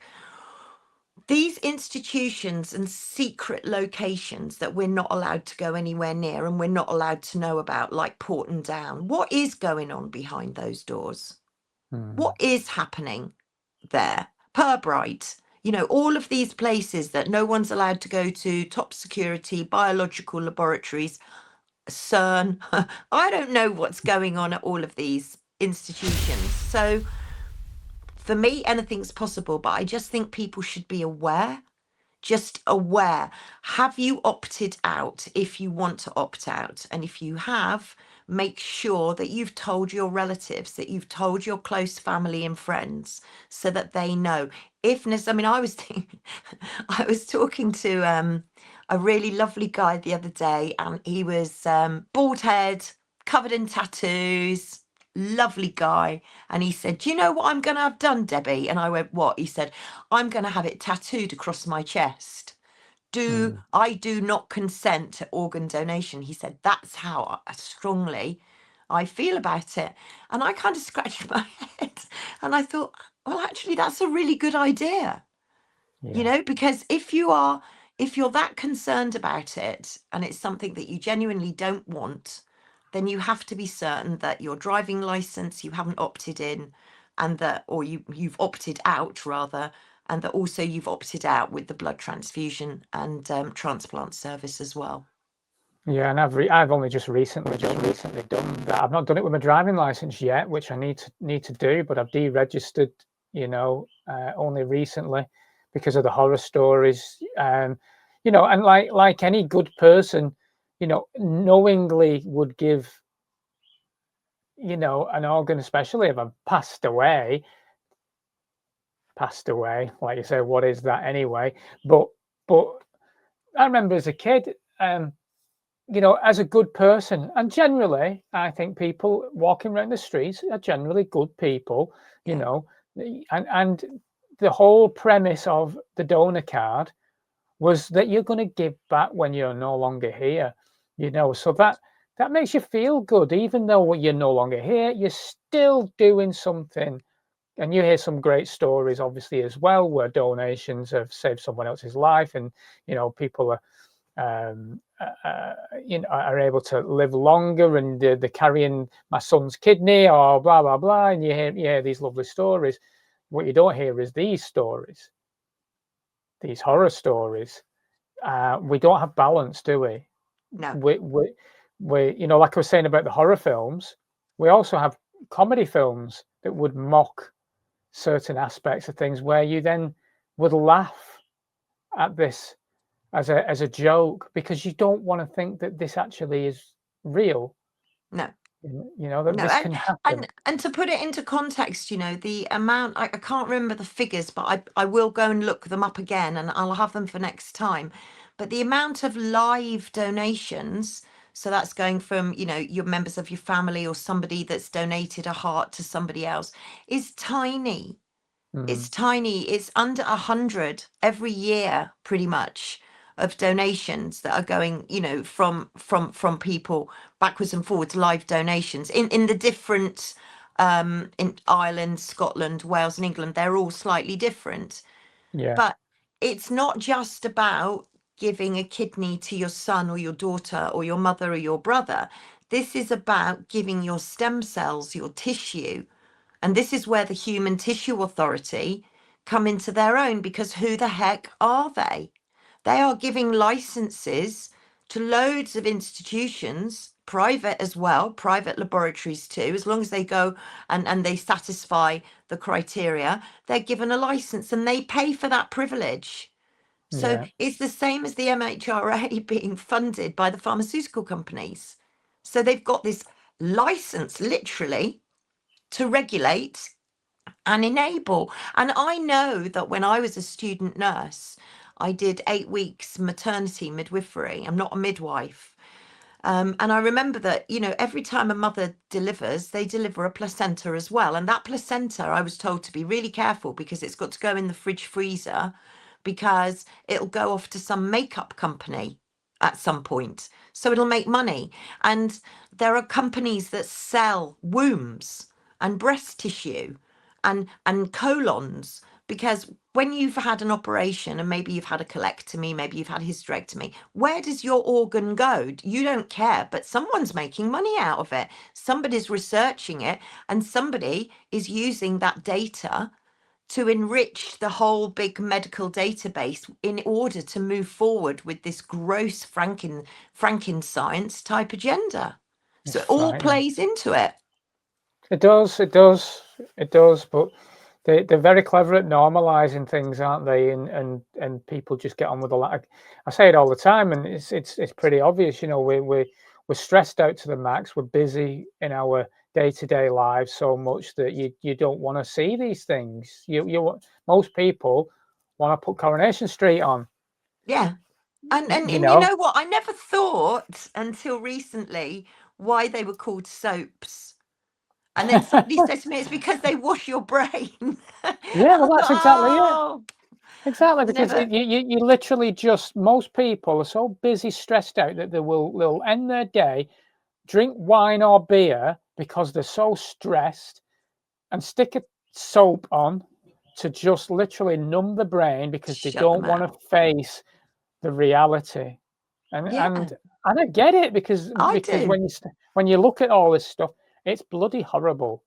these institutions and secret locations that we're not allowed to go anywhere near and we're not allowed to know about, like Porton Down, what is going on behind those doors? What is happening there? Purbright, you know, all of these places that no one's allowed to go to, top security, biological laboratories, CERN. I don't know what's going on at all of these institutions. So for me, anything's possible, but I just think people should be aware. Just aware. Have you opted out if you want to opt out? And if you have, make sure that you've told your relatives, that you've told your close family and friends so that they know. I mean, I was thinking, I was talking to a really lovely guy the other day, and he was bald head, covered in tattoos, lovely guy. And he said, "Do you know what I'm going to have done, Debbie?" And I went, "What?" He said, "I'm going to have it tattooed across my chest. I do not consent to organ donation." He said, "That's how strongly I feel about it." And I kind of scratched my head and I thought, well, actually, that's a really good idea. You know, because if you're that concerned about it and it's something that you genuinely don't want, then you have to be certain that your driving license, you haven't opted in, and that, or you've opted out rather, and that also you've opted out with the blood transfusion and transplant service as well. Yeah, and I've only just recently done that. I've not done it with my driving license yet, which I need to do, but I've deregistered, you know, only recently because of the horror stories. You know, and like any good person, you know, knowingly would give, you know, an organ, especially if I've passed away, like you say, what is that anyway? But I remember as a kid, you know, as a good person, and generally, I think people walking around the streets are generally good people, you know, and the whole premise of the donor card was that you're going to give back when you're no longer here, you know, so that makes you feel good, even though you're no longer here, you're still doing something. And you hear some great stories, obviously, as well, where donations have saved someone else's life, and you know, people are you know, are able to live longer, and they're carrying my son's kidney or blah blah blah, and you hear these lovely stories. What you don't hear is these stories, these horror stories. We don't have balance, do we? No. We you know, like I was saying about the horror films, we also have comedy films that would mock certain aspects of things, where you then would laugh at this as a joke, because you don't want to think that this actually is real. No. You know, that this can happen. And to put it into context, you know, the amount, I can't remember the figures, but I will go and look them up again and I'll have them for next time. But the amount of live donations, so that's going from, you know, your members of your family or somebody that's donated a heart to somebody else, is tiny. It's tiny. It's under 100 every year, pretty much, of donations that are going, you know, from people backwards and forwards, live donations in the different in Ireland, Scotland, Wales and England. They're all slightly different. Yeah. But it's not just about giving a kidney to your son or your daughter or your mother or your brother. This is about giving your stem cells, your tissue. And this is where the Human Tissue Authority come into their own, because who the heck are they? They are giving licenses to loads of institutions, private as well, private laboratories too, as long as they go and they satisfy the criteria, they're given a license and they pay for that privilege. So it's the same as the MHRA being funded by the pharmaceutical companies. So they've got this license literally to regulate and enable. And I know that when I was a student nurse, I did 8 weeks maternity midwifery. I'm not a midwife. And I remember that, you know, every time a mother delivers, they deliver a placenta as well. And that placenta, I was told to be really careful, because it's got to go in the fridge freezer, because it'll go off to some makeup company at some point. So it'll make money. And there are companies that sell wombs and breast tissue and colons, because when you've had an operation and maybe you've had a colectomy, maybe you've had a hysterectomy, where does your organ go? You don't care, but someone's making money out of it. Somebody's researching it, and somebody is using that data to enrich the whole big medical database in order to move forward with this gross Frankenstein type agenda. So it all plays into it. It does, it does, it does. But they're very clever at normalizing things, aren't they? And people just get on with a lot. I say it all the time, and it's pretty obvious. You know, we're stressed out to the max. We're busy in our day-to-day lives so much that you don't want to see these things. Most people want to put Coronation Street on. Yeah. And you know what? I never thought until recently why they were called soaps. And then somebody said to me, it's because they wash your brain. Yeah, well, that's exactly it. Exactly, because you literally just, most people are so busy, stressed out that they'll end their day, drink wine or beer because they're so stressed, and stick a soap on to just literally numb the brain because they don't want to face the reality. And I get it because when you look at all this stuff, it's bloody horrible.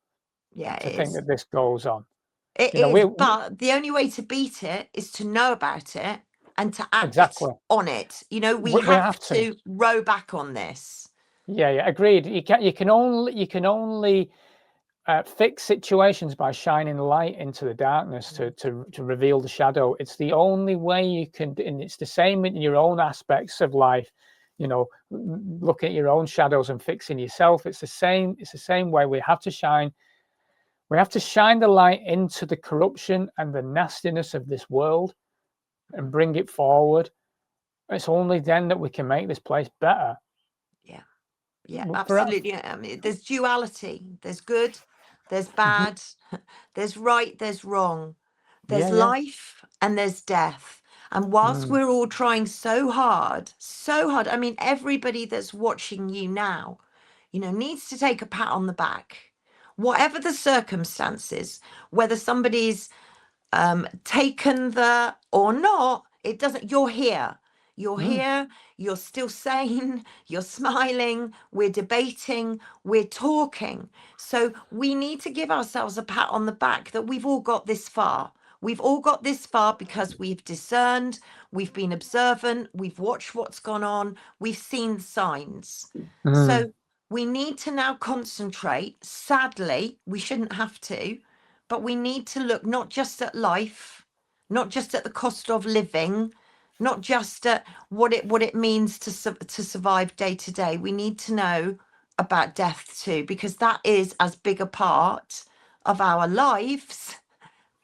Yeah, to think that this goes on. It is, but the only way to beat it is to know about it and to act on it. You know, we have to row back on this. Yeah, agreed. You can only fix situations by shining light into the darkness to reveal the shadow. It's the only way you can, and it's the same in your own aspects of life. You know, looking at your own shadows and fixing yourself. It's the same. It's the same way. We have to shine the light into the corruption and the nastiness of this world and bring it forward. It's only then that we can make this place better. Yeah, absolutely. I mean, there's duality. There's good, there's bad, there's right, there's wrong. There's life and there's death. And whilst we're all trying so hard, I mean, everybody that's watching you now, you know, needs to take a pat on the back. Whatever the circumstances, whether somebody's taken the or not, it doesn't, you're here. You're here, you're still sane, you're smiling, we're debating, we're talking. So we need to give ourselves a pat on the back that we've all got this far. We've all got this far because we've discerned, we've been observant, we've watched what's gone on, we've seen signs. So we need to now concentrate. Sadly, we shouldn't have to, but we need to look not just at life, not just at the cost of living, not just at what it means to survive day to day. We need to know about death too, because that is as big a part of our lives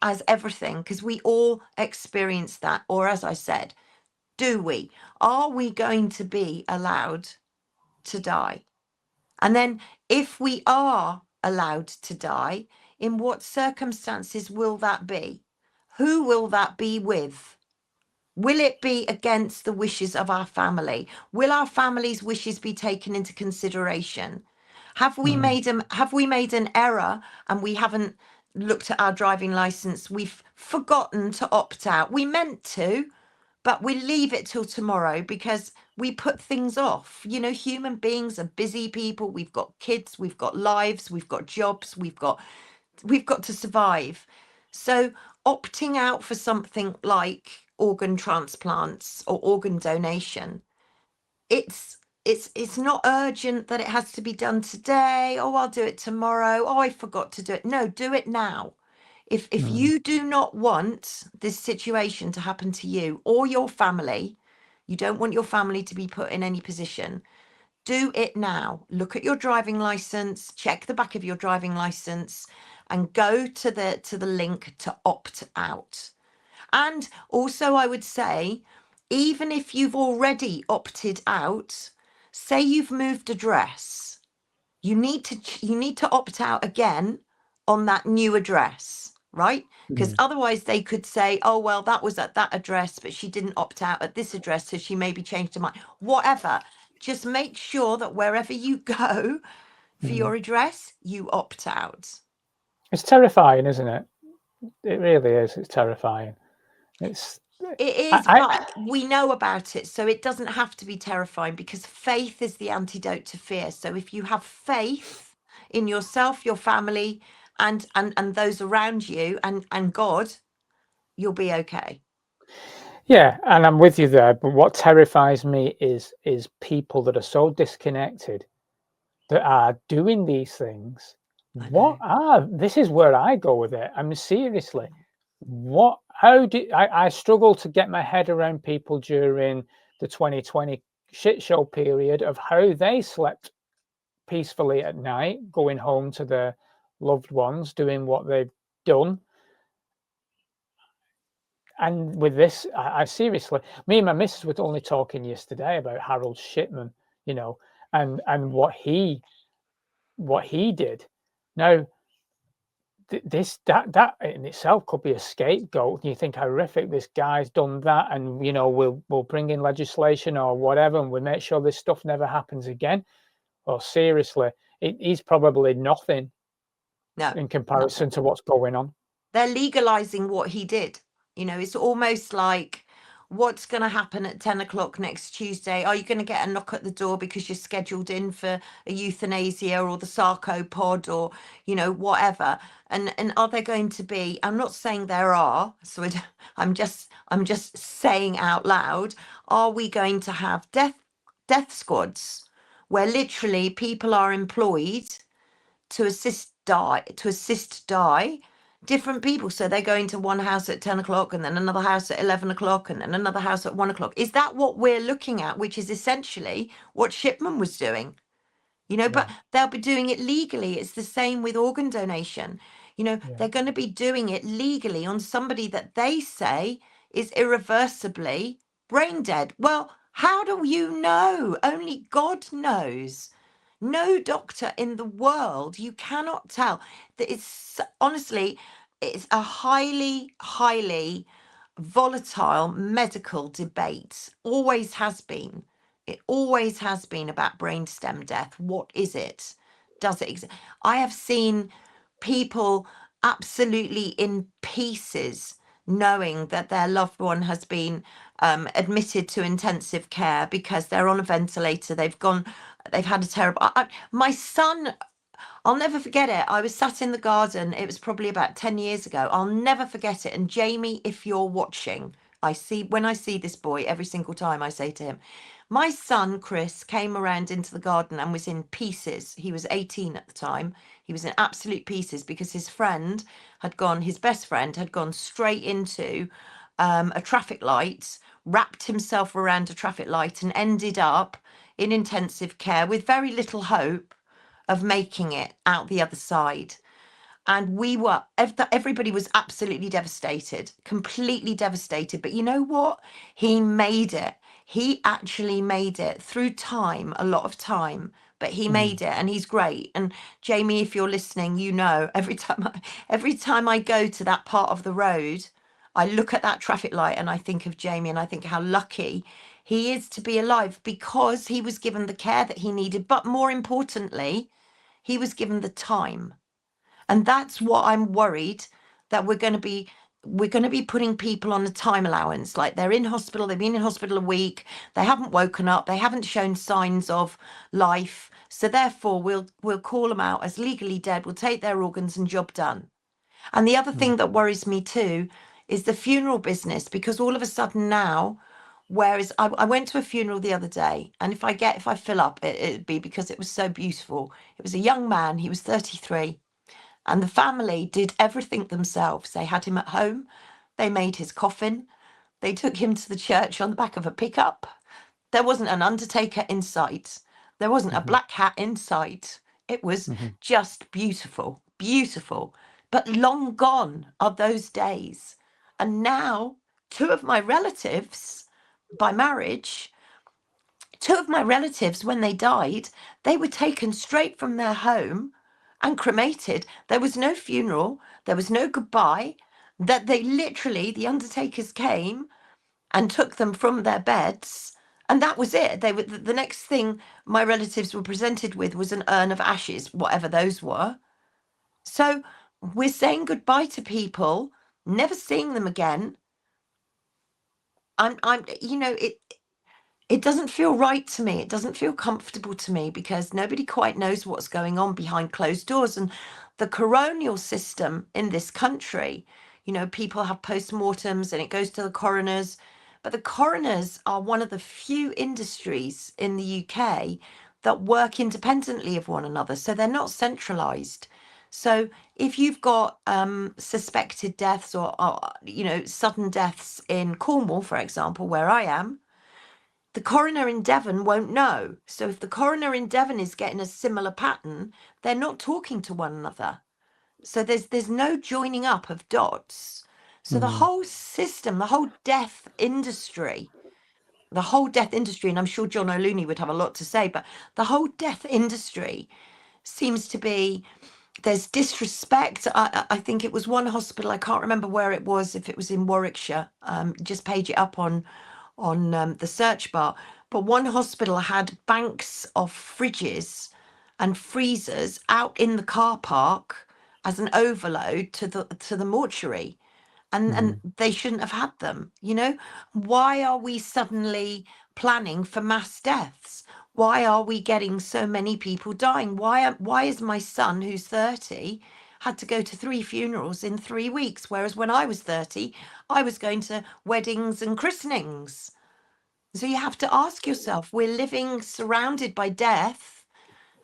as everything, because we all experience that. Or as I said, are we going to be allowed to die? And then if we are allowed to die, in what circumstances will that be? Who will that be with? Will it be against the wishes of our family? Will our family's wishes be taken into consideration? Have we made an error and we haven't looked at our driving license? We've forgotten to opt out. We meant to, but we leave it till tomorrow because we put things off. You know, human beings are busy people. We've got kids, we've got lives, we've got jobs, we've got to survive. So opting out for something like organ transplants or organ donation, it's not urgent that it has to be done today. Oh, I'll do it tomorrow. Oh, I forgot to do it. No, do it now. If you do not want this situation to happen to you or your family, you don't want your family to be put in any position, do it now. Look at your driving license, check the back of your driving license, and go to the link to opt out. And also, I would say, even if you've already opted out, say you've moved address, you need to opt out again on that new address, right? Because otherwise they could say, oh, well, that was at that address, but she didn't opt out at this address, so she maybe changed her mind. Whatever. Just make sure that wherever you go for your address, you opt out. It's terrifying, isn't it? It really is. It's terrifying. It is, but we know about it, so it doesn't have to be terrifying because faith is the antidote to fear. So if you have faith in yourself, your family, and those around you and God, you'll be okay. Yeah, and I'm with you there. But what terrifies me is people that are so disconnected that are doing these things. This is where I go with it. I mean, seriously, I struggle to get my head around people during the 2020 shit show period of how they slept peacefully at night, going home to their loved ones, doing what they've done. And with this, I seriously, me and my missus were only talking yesterday about Harold Shipman, you know, and what he did. Now, that in itself could be a scapegoat. You think how horrific, this guy's done that, and you know, we'll bring in legislation or whatever, and we make sure this stuff never happens again. Well, seriously, he's probably nothing in comparison to what's going on. They're legalizing what he did. You know, it's almost like, what's going to happen at 10 o'clock next Tuesday? Are you going to get a knock at the door because you're scheduled in for a euthanasia or the sarcopod or, you know, whatever? And are there going to be, I'm not saying there are, so I'm just saying out loud, are we going to have death squads where literally people are employed to assist die different people? So they go into one house at 10 o'clock and then another house at 11 o'clock and then another house at 1 o'clock. Is that what we're looking at, which is essentially what Shipman was doing? You know, but they'll be doing it legally. It's the same with organ donation. You know, they're going to be doing it legally on somebody that they say is irreversibly brain dead. Well, how do you know? Only God knows. No doctor in the world, you cannot tell. That it's honestly, it's a highly, highly volatile medical debate. Always has been. It always has been about brainstem death. What is it? Does it exist? I have seen people absolutely in pieces knowing that their loved one has been admitted to intensive care because they're on a ventilator. They've had a terrible. My son, I'll never forget it. I was sat in the garden. It was probably about 10 years ago. I'll never forget it. And Jamie, if you're watching, when I see this boy, every single time I say to him, my son, Chris, came around into the garden and was in pieces. He was 18 at the time. He was in absolute pieces because his best friend had gone straight into a traffic light, wrapped himself around a traffic light and ended up in intensive care with very little hope of making it out the other side. And everybody was absolutely devastated, completely devastated. But you know what? He made it. He actually made it through time, a lot of time, but he made it, and he's great. And Jamie, if you're listening, you know, every time I go to that part of the road, I look at that traffic light and I think of Jamie and I think how lucky he is to be alive because he was given the care that he needed. But more importantly, he was given the time. And that's what I'm worried, that we're going to be putting people on a time allowance. Like, they're in hospital, they've been in hospital a week, they haven't woken up, they haven't shown signs of life. So therefore we'll call them out as legally dead, we'll take their organs and job done. And the other thing that worries me too is the funeral business, because all of a sudden now, whereas I went to a funeral the other day, and if I fill up, it'd be because it was so beautiful. It was a young man, he was 33. And the family did everything themselves. They had him at home. They made his coffin. They took him to the church on the back of a pickup. There wasn't an undertaker in sight. There wasn't a black hat in sight. It was just beautiful, beautiful. But long gone are those days. And now, two of my relatives, by marriage, when they died, they were taken straight from their home and cremated. There was no funeral, there was no goodbye, that they literally, the undertakers came and took them from their beds, and that was it. They were, the next thing my relatives were presented with was an urn of ashes, whatever those were. So we're saying goodbye to people, never seeing them again. It doesn't feel right to me. It doesn't feel comfortable to me, because nobody quite knows what's going on behind closed doors. And the coronial system in this country, you know, people have postmortems and it goes to the coroners, but the coroners are one of the few industries in the UK that work independently of one another. So they're not centralized. So if you've got suspected deaths or, you know, sudden deaths in Cornwall, for example, where I am, the coroner in Devon won't know. So if the coroner in Devon is getting a similar pattern, they're not talking to one another. So there's no joining up of dots. So the whole system, the whole death industry, and I'm sure John O'Looney would have a lot to say, but the whole death industry seems to be, there's disrespect. I think it was one hospital, I can't remember where it was, if it was in Warwickshire, just page it up on the search bar, but one hospital had banks of fridges and freezers out in the car park as an overload to the mortuary, and they shouldn't have had them. You know, why are we suddenly planning for mass deaths? Why are we getting so many people dying? Why is my son, who's 30, had to go to 3 funerals in 3 weeks, whereas when I was 30, I was going to weddings and christenings? So you have to ask yourself, we're living surrounded by death,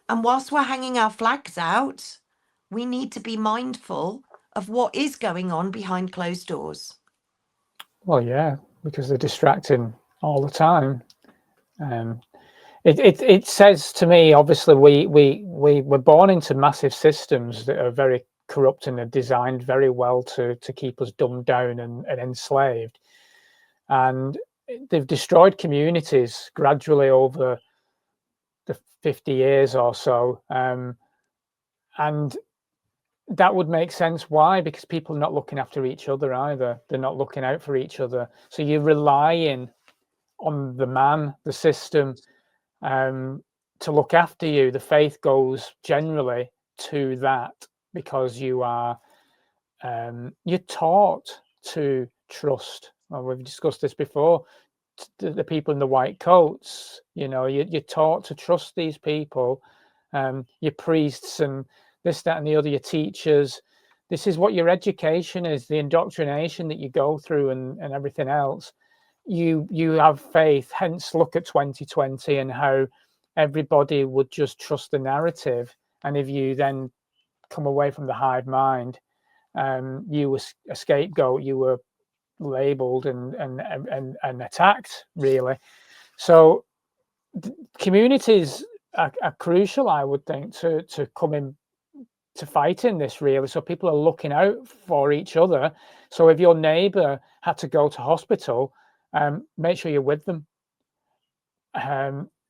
and whilst we're hanging our flags out, we need to be mindful of what is going on behind closed doors. Well, yeah, because they're distracting all the time. It says to me, obviously, we were born into massive systems that are very corrupt and are designed very well to keep us dumbed down and enslaved, and they've destroyed communities gradually over the 50 years or so, and that would make sense. Why? Because people are not looking after each other either. They're not looking out for each other. So you're relying on the man, the system, to look after you. The faith goes generally to that because you are you're taught to trust. Well, we've discussed this before. The people in the white coats, you know, you're taught to trust these people, your priests and this, that, and the other, your teachers. This is what your education is, the indoctrination that you go through and everything else. You have faith, hence look at 2020 and how everybody would just trust the narrative. And if you then come away from the hive mind, you were a scapegoat, you were labeled and attacked, really. So communities are crucial, I would think, to come in to fight in this, really. So people are looking out for each other. So if your neighbour had to go to hospital, make sure you're with them.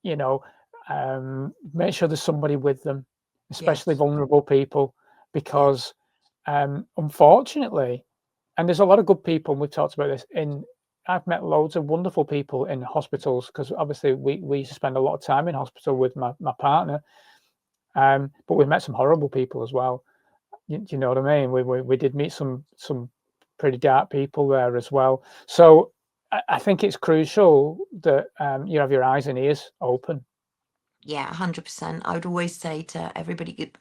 You know, make sure there's somebody with them, especially vulnerable people, because unfortunately, and there's a lot of good people, and we've talked about this, I've met loads of wonderful people in hospitals, because obviously we used to spend a lot of time in hospital with my partner, but we've met some horrible people as well. You know what I mean? We did meet some pretty dark people there as well. So I think it's crucial that you have your eyes and ears open. Yeah, 100%. I would always say to everybody,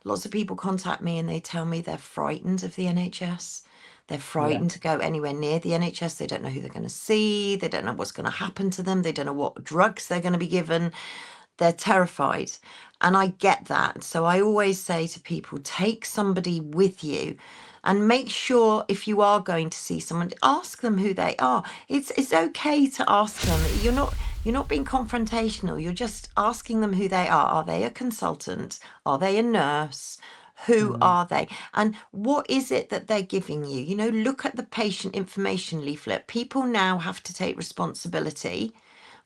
lots of people contact me and they tell me they're frightened of the NHS. They're frightened to go anywhere near the NHS. They don't know who they're going to see. They don't know what's going to happen to them. They don't know what drugs they're going to be given. They're terrified. And I get that. So I always say to people, take somebody with you and make sure, if you are going to see someone, ask them who they are. It's okay to ask them. You're not being confrontational. You're just asking them who they are. Are they a consultant? Are they a nurse? Who are they? And what is it that they're giving you? You know, look at the patient information leaflet. People now have to take responsibility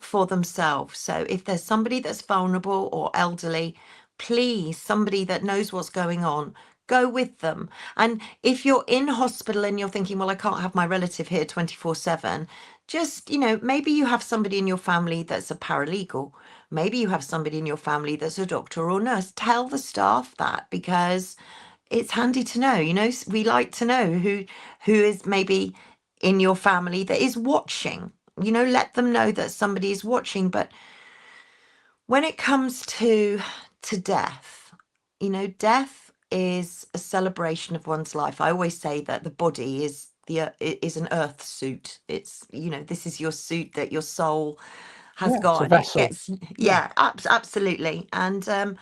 for themselves. So if there's somebody that's vulnerable or elderly, please, somebody that knows what's going on, go with them. And if you're in hospital and you're thinking, well, I can't have my relative here 24/7, just, you know, maybe you have somebody in your family that's a paralegal. Maybe you have somebody in your family that's a doctor or nurse. Tell the staff that, because it's handy to know. You know, we like to know who is maybe in your family that is watching. You know, let them know that somebody is watching. But when it comes to death, you know, death is a celebration of one's life. I always say that the body is an earth suit. It's, you know, this is your suit that your soul has Yeah, it's a got, and it vessel. gets, yeah, absolutely. And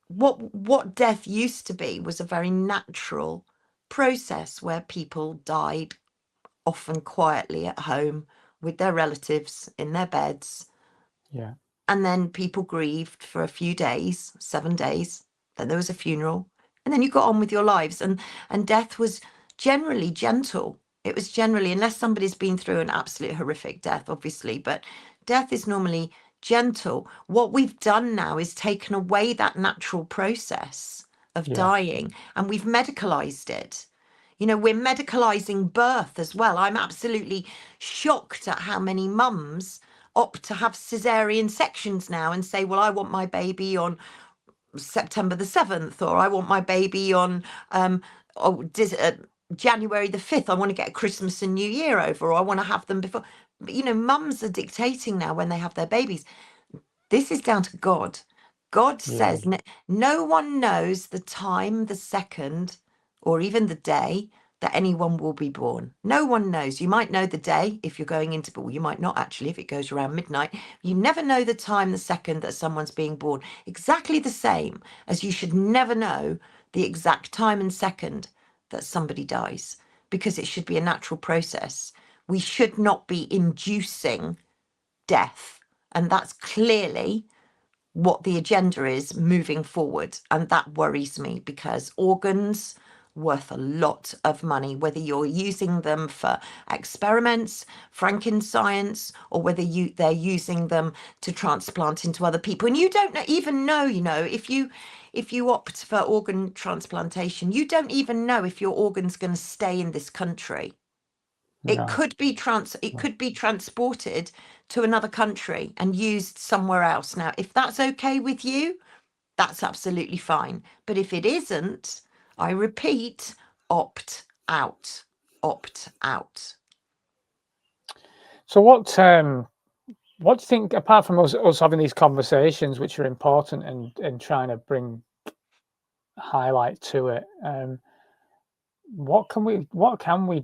what death used to be was a very natural process where people died often quietly at home with their relatives in their beds. Yeah. And then people grieved for a few days, 7 days. Then there was a funeral, and then you got on with your lives. And death was generally gentle. It was generally, unless somebody's been through an absolute horrific death, obviously, but death is normally gentle. What we've done now is taken away that natural process of dying, and we've medicalized it. You know, we're medicalizing birth as well. I'm absolutely shocked at how many mums opt to have cesarean sections now and say, well, I want my baby on September the 7th, or I want my baby on January the 5th. I want to get Christmas and New Year over, or I want to have them before. But, you know, mums are dictating now when they have their babies. This is down to God. God says no one knows the time, the second, or even the day that anyone will be born. No one knows. You might know the day if you're going into, but you might not actually if it goes around midnight. You never know the time, the second that someone's being born. Exactly the same as you should never know the exact time and second that somebody dies, because it should be a natural process. We should not be inducing death. And that's clearly what the agenda is moving forward. And that worries me, because organs worth a lot of money, whether you're using them for experiments, Frankenscience, or whether they're using them to transplant into other people. And you don't even know, you know, if you opt for organ transplantation, you don't even know if your organ's going to stay in this country. It could be transported to another country and used somewhere else. Now, if that's okay with you, that's absolutely fine. But if it isn't, I repeat, opt out. Opt out. So what do you think, apart from us having these conversations, which are important and trying to bring highlight to it, what can we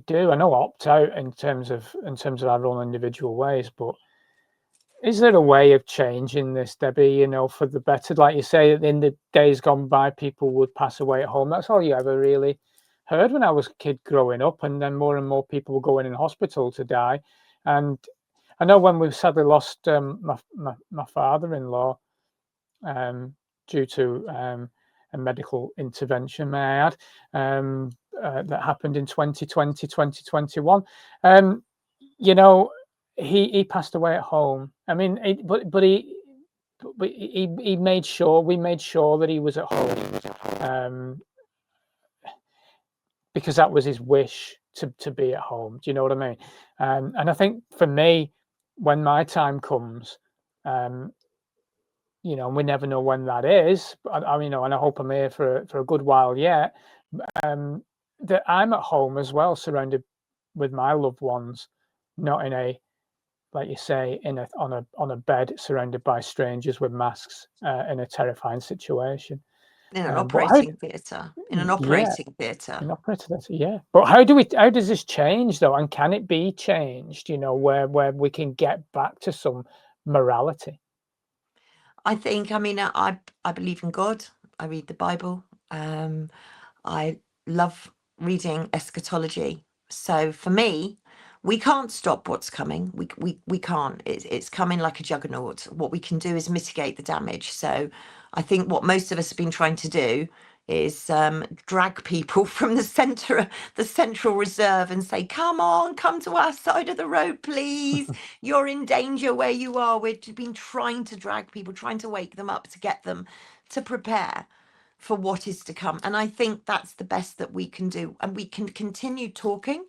do? I know opt out in terms of our own individual ways, but is there a way of changing this, Debbie, you know, for the better? Like you say, in the days gone by, people would pass away at home. That's all you ever really heard when I was a kid growing up, and then more and more people were going in hospital to die. And I know when we've sadly lost my father-in-law due to a medical intervention, may I add, that happened in 2020, 2021. You know, he passed away at home. I mean, he made sure, we made sure that he was at home, because that was his wish to be at home. Do you know what I mean? And I think for me, when my time comes, you know, and we never know when that is, but you know, and I hope I'm here for a good while yet, that I'm at home as well, surrounded with my loved ones, not in a, like you say, on a bed surrounded by strangers with masks, in a terrifying situation. In an operating theatre. In an operating theatre. An operating theatre, yeah. But how does this change though? And can it be changed, you know, where we can get back to some morality? I think, I mean, I believe in God. I read the Bible. I love reading eschatology. So for me, we can't stop what's coming. We can't. It's coming like a juggernaut. What we can do is mitigate the damage. So I think what most of us have been trying to do is drag people from the central reserve and say, come on, come to our side of the road, please. You're in danger where you are. We've been trying to drag people, trying to wake them up, to get them to prepare for what is to come. And I think that's the best that we can do. And we can continue talking,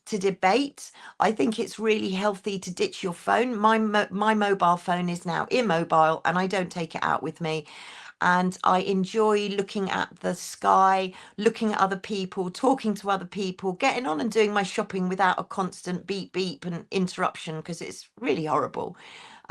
to debate. I think it's really healthy to ditch your phone. My mobile phone is now immobile, and I don't take it out with me. And I enjoy looking at the sky, looking at other people, talking to other people, getting on and doing my shopping without a constant beep beep and interruption, because it's really horrible.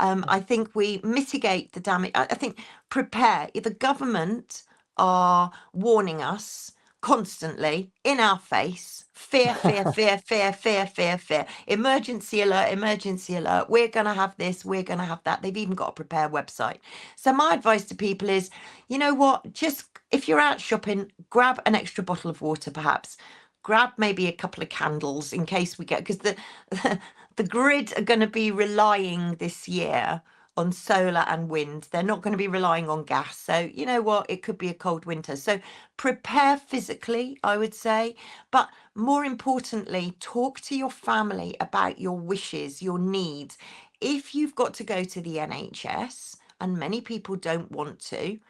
I think we mitigate the damage. I think prepare. The government are warning us constantly in our face, fear, fear, fear, fear, fear, fear, fear, emergency alert, we're going to have this, we're going to have that. They've even got a prepare website. So my advice to people is, you know what, just if you're out shopping, grab an extra bottle of water, perhaps grab maybe a couple of candles in case we get, because the grid are going to be relying this year on solar and wind. They're not going to be relying on gas. So you know what, it could be a cold winter. So prepare physically, I would say, but more importantly, talk to your family about your wishes, your needs. If you've got to go to the NHS, and many people don't want to,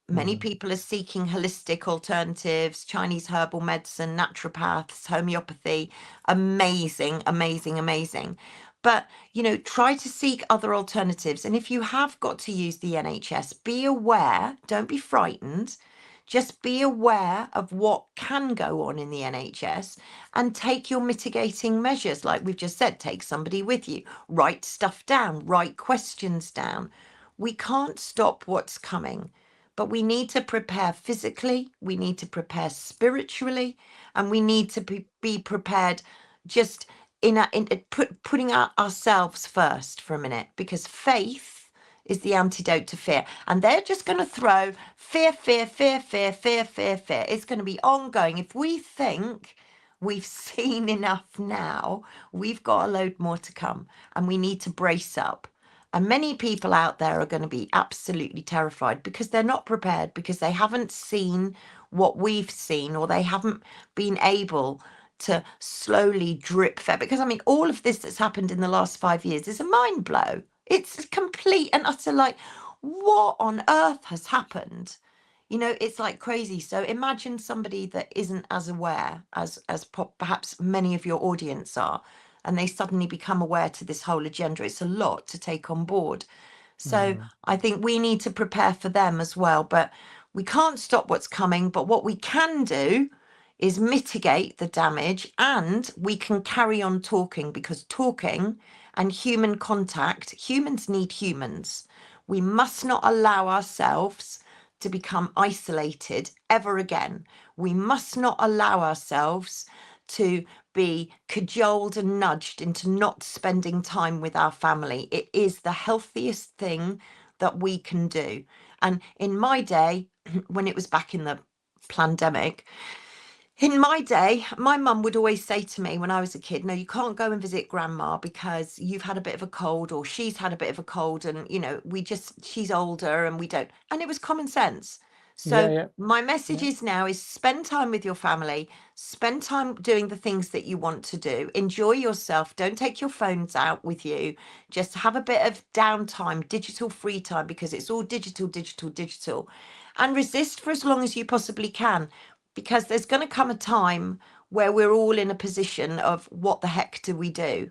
many people are seeking holistic alternatives, Chinese herbal medicine, naturopaths, homeopathy. Amazing, amazing, amazing. But, you know, try to seek other alternatives. And if you have got to use the NHS, be aware, don't be frightened. Just be aware of what can go on in the NHS and take your mitigating measures. Like we've just said, take somebody with you, write stuff down, write questions down. We can't stop what's coming, but we need to prepare physically, we need to prepare spiritually, and we need to be prepared just putting ourselves first for a minute, because faith is the antidote to fear. And they're just going to throw fear, fear, fear, fear, fear, fear, fear. It's going to be ongoing. If we think we've seen enough now, we've got a load more to come, and we need to brace up. And many people out there are going to be absolutely terrified because they're not prepared, because they haven't seen what we've seen, or they haven't been able to slowly drip fed. Because I mean, all of this that's happened in the last 5 years is a mind blow. It's complete and utter, like, what on earth has happened? You know, it's like crazy. So imagine somebody that isn't as aware as perhaps many of your audience are, and they suddenly become aware to this whole agenda. It's a lot to take on board. So I think we need to prepare for them as well. But we can't stop what's coming. But what we can do is mitigate the damage, and we can carry on talking, because talking and human contact, humans need humans. We must not allow ourselves to become isolated ever again. We must not allow ourselves to be cajoled and nudged into not spending time with our family. It is the healthiest thing that we can do. And in my day, when it was back in the pandemic, in my day, my mum would always say to me when I was a kid, no, you can't go and visit grandma because you've had a bit of a cold, or she's had a bit of a cold, and, you know, she's older and we don't. And it was common sense. So my message is now is spend time with your family, spend time doing the things that you want to do, enjoy yourself, don't take your phones out with you, just have a bit of downtime, digital free time, because it's all digital, digital, digital, and resist for as long as you possibly can. Because there's going to come a time where we're all in a position of what the heck do we do?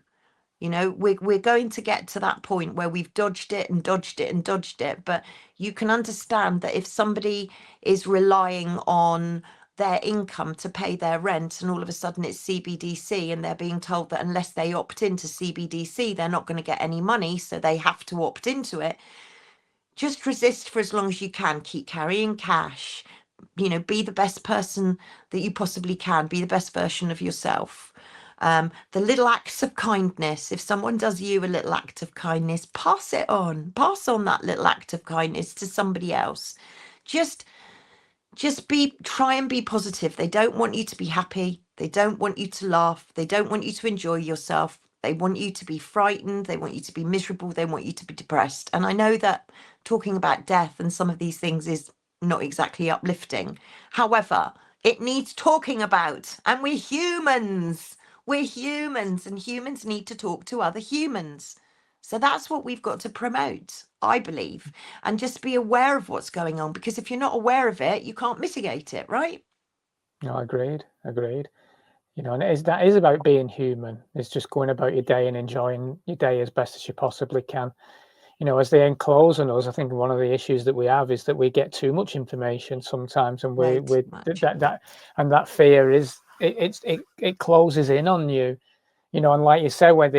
You know, we're going to get to that point where we've dodged it and dodged it and dodged it. But you can understand that if somebody is relying on their income to pay their rent, and all of a sudden it's CBDC, and they're being told that unless they opt into CBDC, they're not going to get any money, so they have to opt into it. Just resist for as long as you can. Keep carrying cash. You know, be the best person that you possibly can. Be the best version of yourself. The little acts of kindness. If someone does you a little act of kindness, pass it on. Pass on that little act of kindness to somebody else. Just try and be positive. They don't want you to be happy. They don't want you to laugh. They don't want you to enjoy yourself. They want you to be frightened. They want you to be miserable. They want you to be depressed. And I know that talking about death and some of these things is not exactly uplifting. However, it needs talking about, and we're humans. We're humans, and humans need to talk to other humans. So that's what we've got to promote, I believe, and just be aware of what's going on, because if you're not aware of it, you can't mitigate it, right? No, agreed. You know, and that is about being human. It's just going about your day and enjoying your day as best as you possibly can. You know, as they enclose on us, I think one of the issues that we have is that we get too much information sometimes, and that fear is it closes in on you. You know, and like you said, where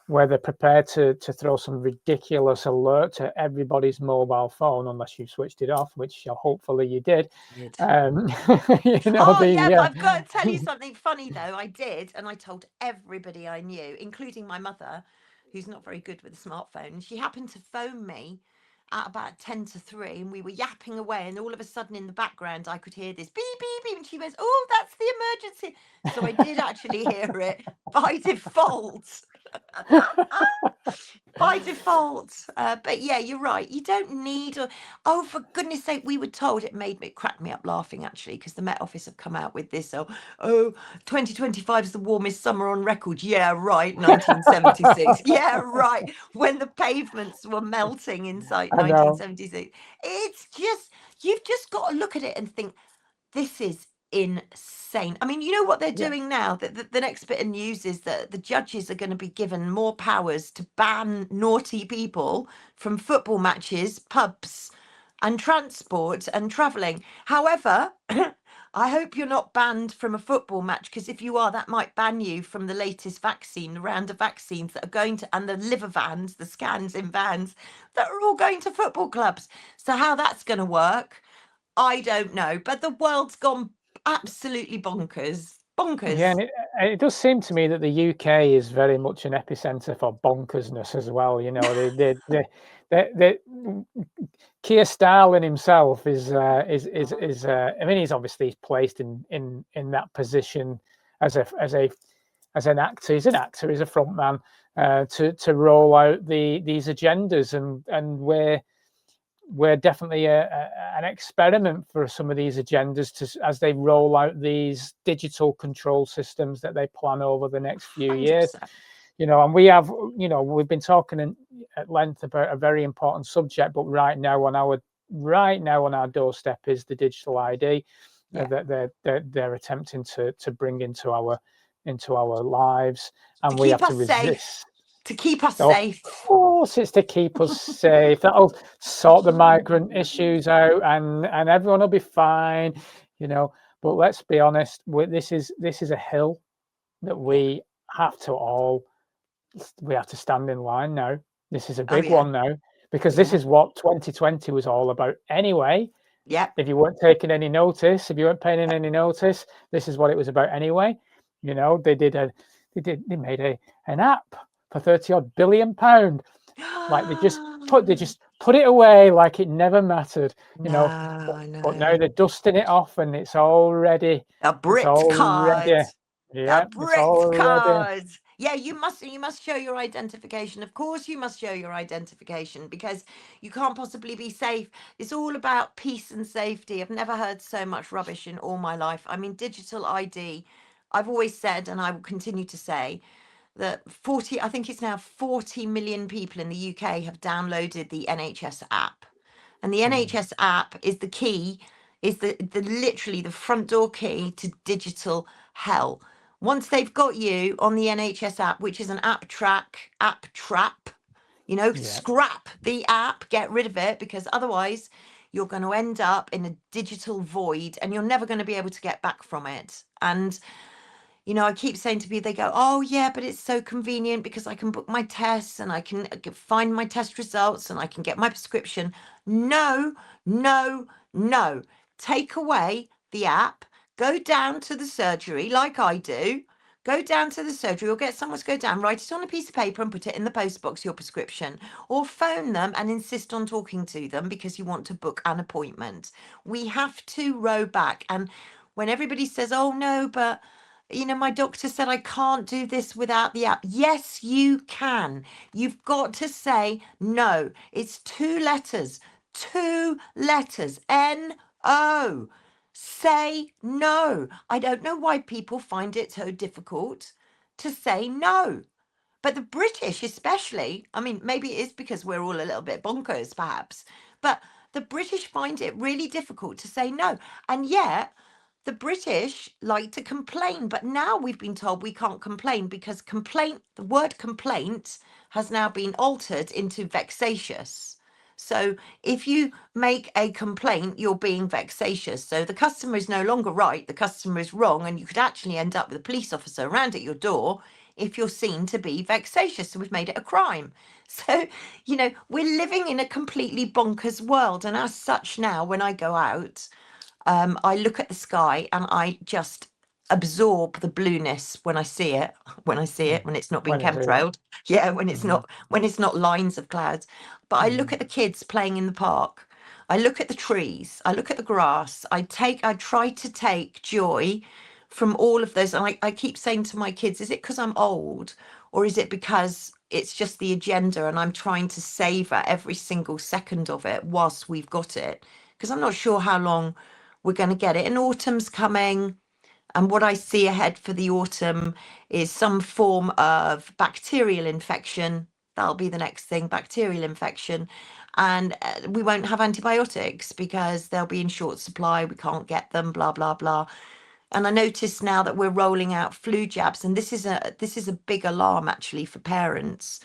where they're prepared to throw some ridiculous alert to everybody's mobile phone, unless you switched it off, which hopefully you did. You know, Oh, yeah, but I've got to tell you something funny, though. I did, and I told everybody I knew, including my mother, who's not very good with a smartphone. She happened to phone me at about 10 to 3, and we were yapping away, and all of a sudden in the background I could hear this beep, beep, beep, and she goes, oh, that's the emergency. So I did actually hear it by default. By default. But yeah, you're right. You don't need oh, for goodness sake, we were told. It cracked me up laughing, actually, because the Met Office have come out with this. Oh, 2025 is the warmest summer on record. Yeah, right. 1976. Yeah, right. When the pavements were melting inside 1976. It's just, you've just got to look at it and think, this is insane. I mean, you know what they're doing now? The next bit of news is that the judges are going to be given more powers to ban naughty people from football matches, pubs, and transport and travelling. However, I hope you're not banned from a football match, because if you are, that might ban you from the latest vaccine, the round of vaccines that are going to, and the liver vans, the scans in vans that are all going to football clubs. So how that's going to work, I don't know, but the world's gone absolutely bonkers. Yeah, and it does seem to me that the UK is very much an epicenter for bonkersness as well. You know, Keir Starmer himself is I mean, he's obviously placed in that position as an actor. He's an actor. He's a front man to roll out these agendas, and we're definitely an experiment for some of these agendas as they roll out these digital control systems that they plan over the next few 100%. Years. You know, and we have, you know, we've been talking at length about a very important subject, but right now on our doorstep is the digital ID that they're attempting to bring into our lives, and we have to resist. To keep us safe. Of course, it's to keep us safe. That'll sort the migrant issues out, and everyone will be fine, you know. But let's be honest, this is a hill that we have to stand in line now. This is a big one now, because this is what 2020 was all about anyway. Yeah. If you weren't taking any notice, if you weren't paying any notice, this is what it was about anyway. You know, they made an app for 30-odd billion pound. Like they just put it away like it never mattered, you know. But now they're dusting it off, and it's already a brick card. Yeah, a brick card. Yeah, you must show your identification. Of course you must show your identification, because you can't possibly be safe. It's all about peace and safety. I've never heard so much rubbish in all my life. I mean, digital ID, I've always said, and I will continue to say, that 40 million people in the UK have downloaded the NHS app. And the NHS app is the key, is the literally the front door key to digital hell. Once they've got you on the NHS app, which is an app trap, you know, scrap the app, get rid of it, because otherwise you're going to end up in a digital void and you're never going to be able to get back from it. And you know, I keep saying to people, they go, oh, yeah, but it's so convenient because I can book my tests and I can find my test results and I can get my prescription. No, no, no. Take away the app, go down to the surgery like I do. Go down to the surgery or get someone to go down, write it on a piece of paper and put it in the post box, your prescription, or phone them and insist on talking to them because you want to book an appointment. We have to row back. And when everybody says, oh, no, but you know, my doctor said I can't do this without the app. Yes, you can. You've got to say no. It's 2 letters. 2 letters. N-O. Say no. I don't know why people find it so difficult to say no. But the British especially, I mean, maybe it is because we're all a little bit bonkers, perhaps, but the British find it really difficult to say no. And yet, the British like to complain, but now we've been told we can't complain because the word complaint has now been altered into vexatious. So if you make a complaint, you're being vexatious. So the customer is no longer right, the customer is wrong, and you could actually end up with a police officer around at your door if you're seen to be vexatious. So we've made it a crime. So, you know, we're living in a completely bonkers world. And as such now, when I go out, I look at the sky and I just absorb the blueness when I see it, when it's not been When is it? chemtrailed. Yeah, when it's not lines of clouds. But I look at the kids playing in the park. I look at the trees. I look at the grass. I try to take joy from all of those. And I keep saying to my kids, is it because I'm old, or is it because it's just the agenda and I'm trying to savor every single second of it whilst we've got it? Because I'm not sure how long we're going to get it. And autumn's coming. And what I see ahead for the autumn is some form of bacterial infection. That'll be the next thing, bacterial infection. And we won't have antibiotics because they'll be in short supply. We can't get them, blah, blah, blah. And I notice now that we're rolling out flu jabs. And this is a big alarm actually for parents,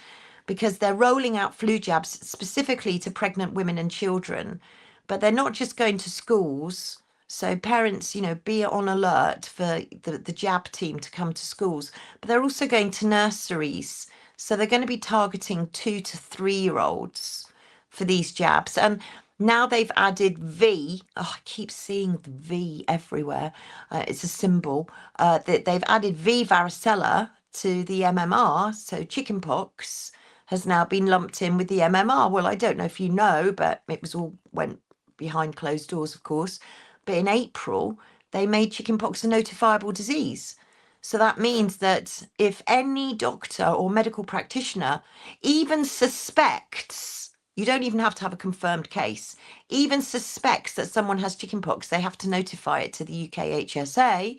because they're rolling out flu jabs specifically to pregnant women and children. But they're not just going to schools. So parents, you know, be on alert for the jab team to come to schools. But they're also going to nurseries. So they're going to be targeting 2 to 3-year-olds for these jabs. And now they've added V. Oh, I keep seeing the V everywhere. It's a symbol. They've added V varicella to the MMR. So chickenpox has now been lumped in with the MMR. Well, I don't know if you know, but it was all went behind closed doors, of course. But in April, they made chickenpox a notifiable disease. So that means that if any doctor or medical practitioner even suspects, you don't even have to have a confirmed case, even suspects that someone has chickenpox, they have to notify it to the UKHSA,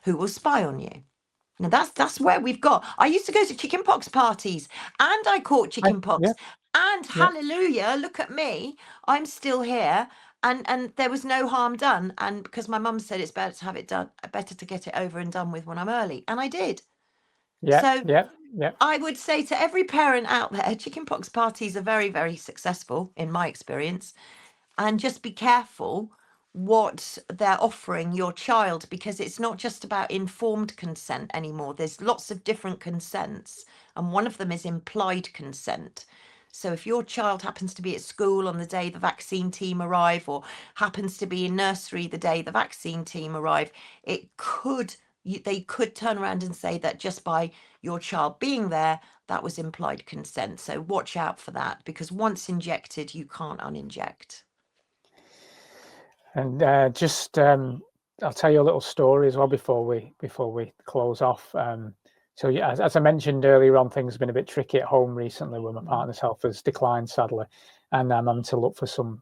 who will spy on you. Now that's where we've got. I used to go to chickenpox parties and I caught chickenpox. And hallelujah, look at me. I'm still here. And there was no harm done. And because my mum said it's better to have it done, better to get it over and done with when I'm early. And I did. So I would say to every parent out there, chickenpox parties are very, very successful in my experience. And just be careful what they're offering your child, because it's not just about informed consent anymore. There's lots of different consents, and one of them is implied consent. So if your child happens to be at school on the day the vaccine team arrive, or happens to be in nursery the day the vaccine team arrive, they could turn around and say that just by your child being there, that was implied consent. So watch out for that, because once injected, you can't uninject. And I'll tell you a little story as well before we close off. So yeah, as I mentioned earlier on, things have been a bit tricky at home recently where my partner's health has declined sadly, and I'm having to look for some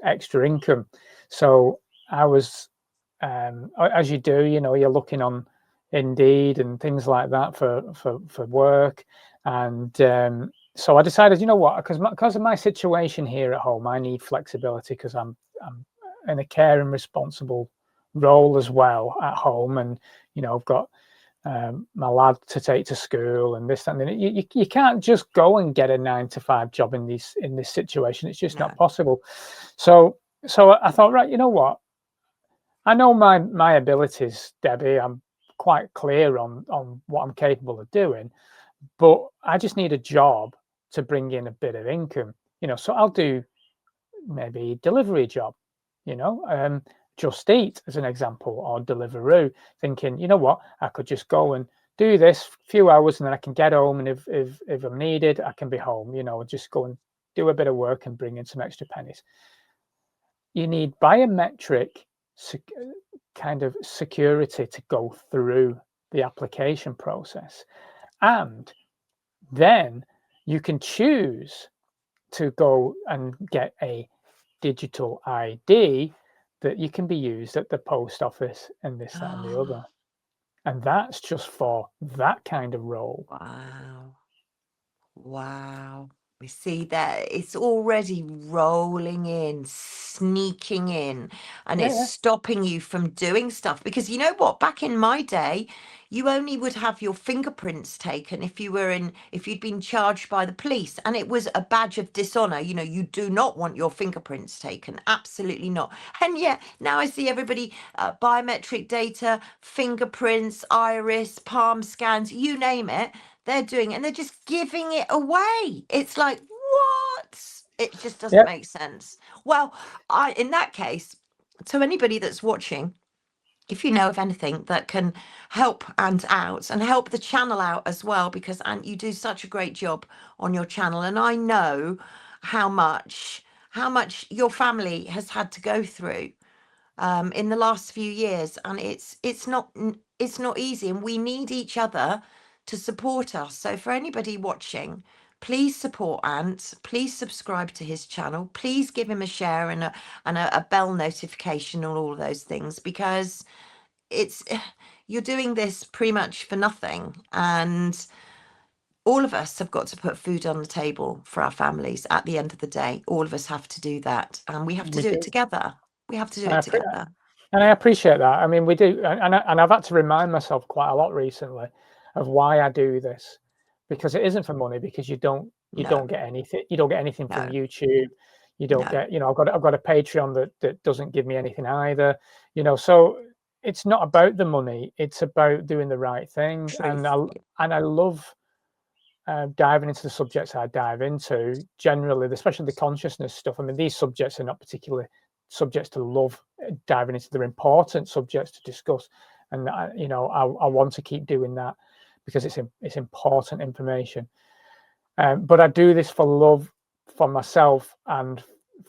extra income. So I was, as you do, you know, you're looking on Indeed and things like that for work, and so I decided, you know what, because of my situation here at home, I need flexibility because I'm in a care and responsible role as well at home, and you know, I've got my lad to take to school and this and then you can't just go and get a 9-to-5 job in this situation. It's just not possible. So I thought, right, you know what, I know my abilities, Debbie. I'm quite clear on what I'm capable of doing, but I just need a job to bring in a bit of income, you know. So I'll do maybe delivery job, you know, Just Eat as an example, or Deliveroo, thinking, you know what, I could just go and do this few hours and then I can get home, and if I'm needed, I can be home, you know, just go and do a bit of work and bring in some extra pennies. You need biometric kind of security to go through the application process, and then you can choose to go and get a digital ID that you can be used at the post office and this, that, and the other. And that's just for that kind of role. Wow. We see that it's already rolling in, sneaking in, and it's Yeah, stopping you from doing stuff. Because you know what? Back in my day, you only would have your fingerprints taken if you'd been charged by the police, and it was a badge of dishonor. You know, you do not want your fingerprints taken. Absolutely not. And yet now I see everybody, biometric data, fingerprints, iris, palm scans, you name it. They're doing it and they're just giving it away. It's like, what? It just doesn't yeah, make sense. Well, in that case, to anybody that's watching, if you know of anything that can help Ant out and help the channel out as well, because Ant, you do such a great job on your channel, and I know how much your family has had to go through in the last few years, and it's not easy, and we need each other to support us. So for anybody watching, please support Ant, please subscribe to his channel, please give him a share and a bell notification and all of those things, because it's you're doing this pretty much for nothing, and all of us have got to put food on the table for our families at the end of the day. All of us have to do that, and we have to we do it do. together. We have to do And it together. I appreciate that. I mean, we do, and I've had to remind myself quite a lot recently of why I do this, because it isn't for money. Because you don't No, get anything. You don't get anything from no, YouTube. You don't no. get, I've got a Patreon that doesn't give me anything either. So it's not about the money. It's about doing the right thing. And Truth. I love diving into the subjects I dive into generally, especially the consciousness stuff. I mean, these subjects are not particularly subjects to love diving into. They're important subjects to discuss, and I want to keep doing that because it's important information. But I do this for love for myself and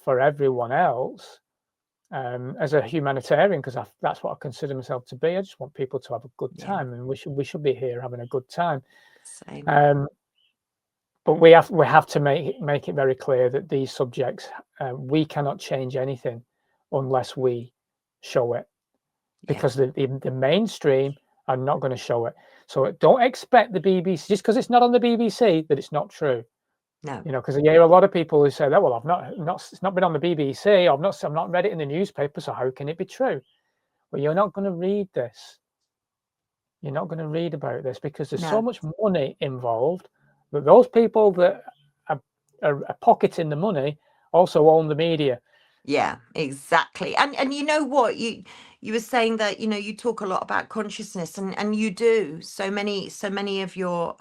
for everyone else, as a humanitarian, because that's what I consider myself to be. I just want people to have a good time, and we should be here having a good time. Same. But we have to make it very clear that these subjects, we cannot change anything unless we show it, because the mainstream are not going to show it. So don't expect the BBC, just because it's not on the BBC, that it's not true. No. Because I hear a lot of people who say that, well, it's not been on the BBC. I've not read it in the newspaper, so how can it be true? Well, you're not going to read this. You're not going to read about this because there's so much money involved. But those people that are pocketing the money also own the media. Yeah, exactly. And you know what, you were saying that you talk a lot about consciousness, and you do so many of your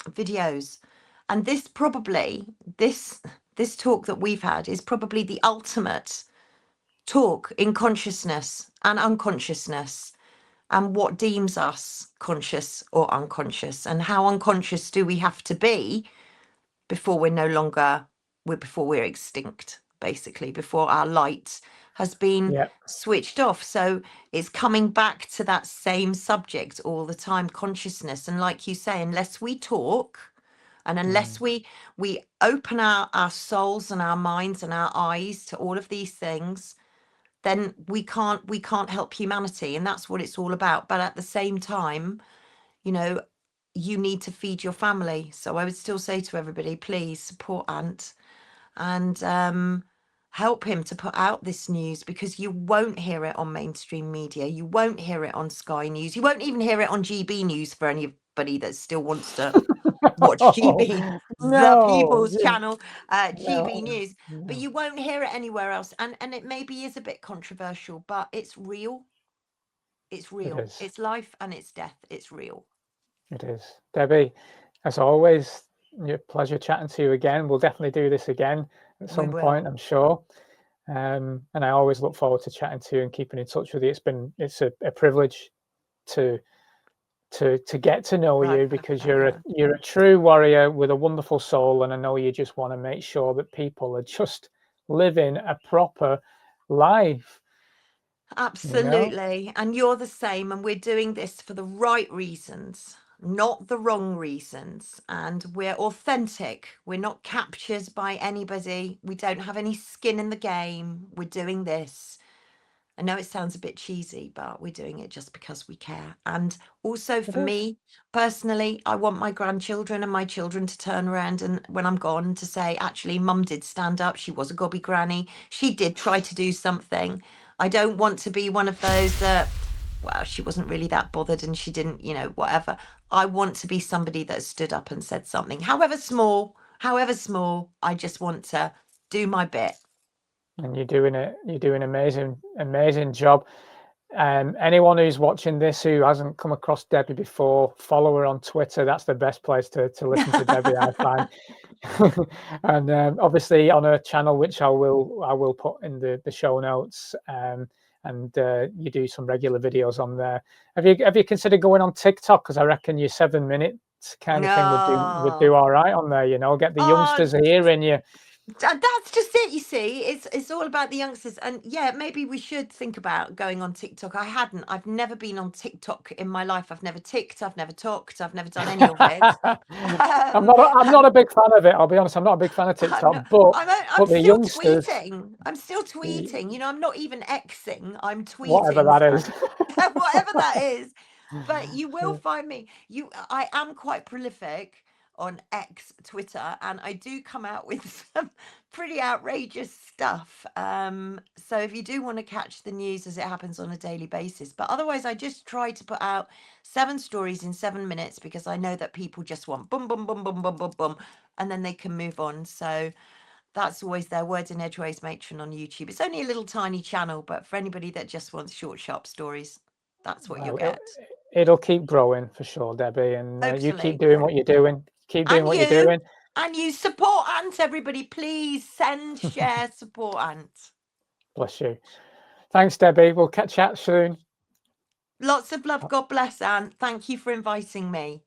videos, and this talk that we've had is probably the ultimate talk in consciousness and unconsciousness, and what deems us conscious or unconscious, and how unconscious do we have to be before we're extinct, basically, before our light has been switched off. So it's coming back to that same subject all the time, consciousness. And like you say, unless we talk, and unless we open our souls and our minds and our eyes to all of these things, then we can't help humanity. And that's what it's all about. But at the same time, you need to feed your family. So I would still say to everybody, please support Ant and help him to put out this news, because you won't hear it on mainstream media. You won't hear it on Sky News. You won't even hear it on GB News, for anybody that still wants to watch GB, the People's Channel, GB News. But you won't hear it anywhere else. And it maybe is a bit controversial, but it's real. It's real. It's life and it's death. It's real. It is. Debbie, as always, a pleasure chatting to you again. We'll definitely do this again at some point, I'm sure. And I always look forward to chatting to you and keeping in touch with you. It's a privilege to get to know you, because you're a true warrior with a wonderful soul, and I know you just want to make sure that people are just living a proper life. Absolutely. And you're the same, and we're doing this for the right reasons, not the wrong reasons. And we're authentic. We're not captured by anybody. We don't have any skin in the game. We're doing this I know it sounds a bit cheesy, but we're doing it just because we care. And also for is. me personally, I want my grandchildren and my children to turn around and when I'm gone to say, actually, mum did stand up. She was a gobby granny. She did try to do something. I don't want to be one of those that, well, she wasn't really that bothered and she didn't, you know, whatever. I want to be somebody that stood up and said something, however small, I just want to do my bit. And you're doing it. You're doing amazing job. Anyone who's watching this who hasn't come across Debi before, follow her on Twitter. That's the best place to listen to Debi, I find. And obviously on her channel, which I will put in the show notes. And you do some regular videos on there. Have you considered going on TikTok? Because I reckon your 7 minutes kind of thing would do all right on there. You know, get the youngsters hearing you. That's just it, you see. It's all about the youngsters. And yeah, maybe we should think about going on TikTok. I've never been on TikTok in my life. I've never ticked, I've never talked, I've never done any of it. I'm not a big fan of it, I'll be honest. I'm not a big fan of TikTok, but I'm the still youngsters tweeting. I'm still tweeting. You know, I'm not even Xing, I'm tweeting. Whatever that is. Whatever that is. But you will find me. I am quite prolific on X, Twitter, and I do come out with some pretty outrageous stuff. So if you do want to catch the news as it happens on a daily basis, but otherwise I just try to put out 7 stories in 7 minutes because I know that people just want boom, boom, boom, boom, boom, boom, boom, and then they can move on. So that's always their Words in Edgeways matron on YouTube. It's only a little tiny channel, but for anybody that just wants short, sharp stories, that's what you'll get. It'll keep growing for sure, Debi, and you keep doing what you're doing. Keep doing what you're doing. And you support Ant, everybody. Please send, share, support Ant. Bless you. Thanks, Debi. We'll catch up soon. Lots of love. God bless, Ant. Thank you for inviting me.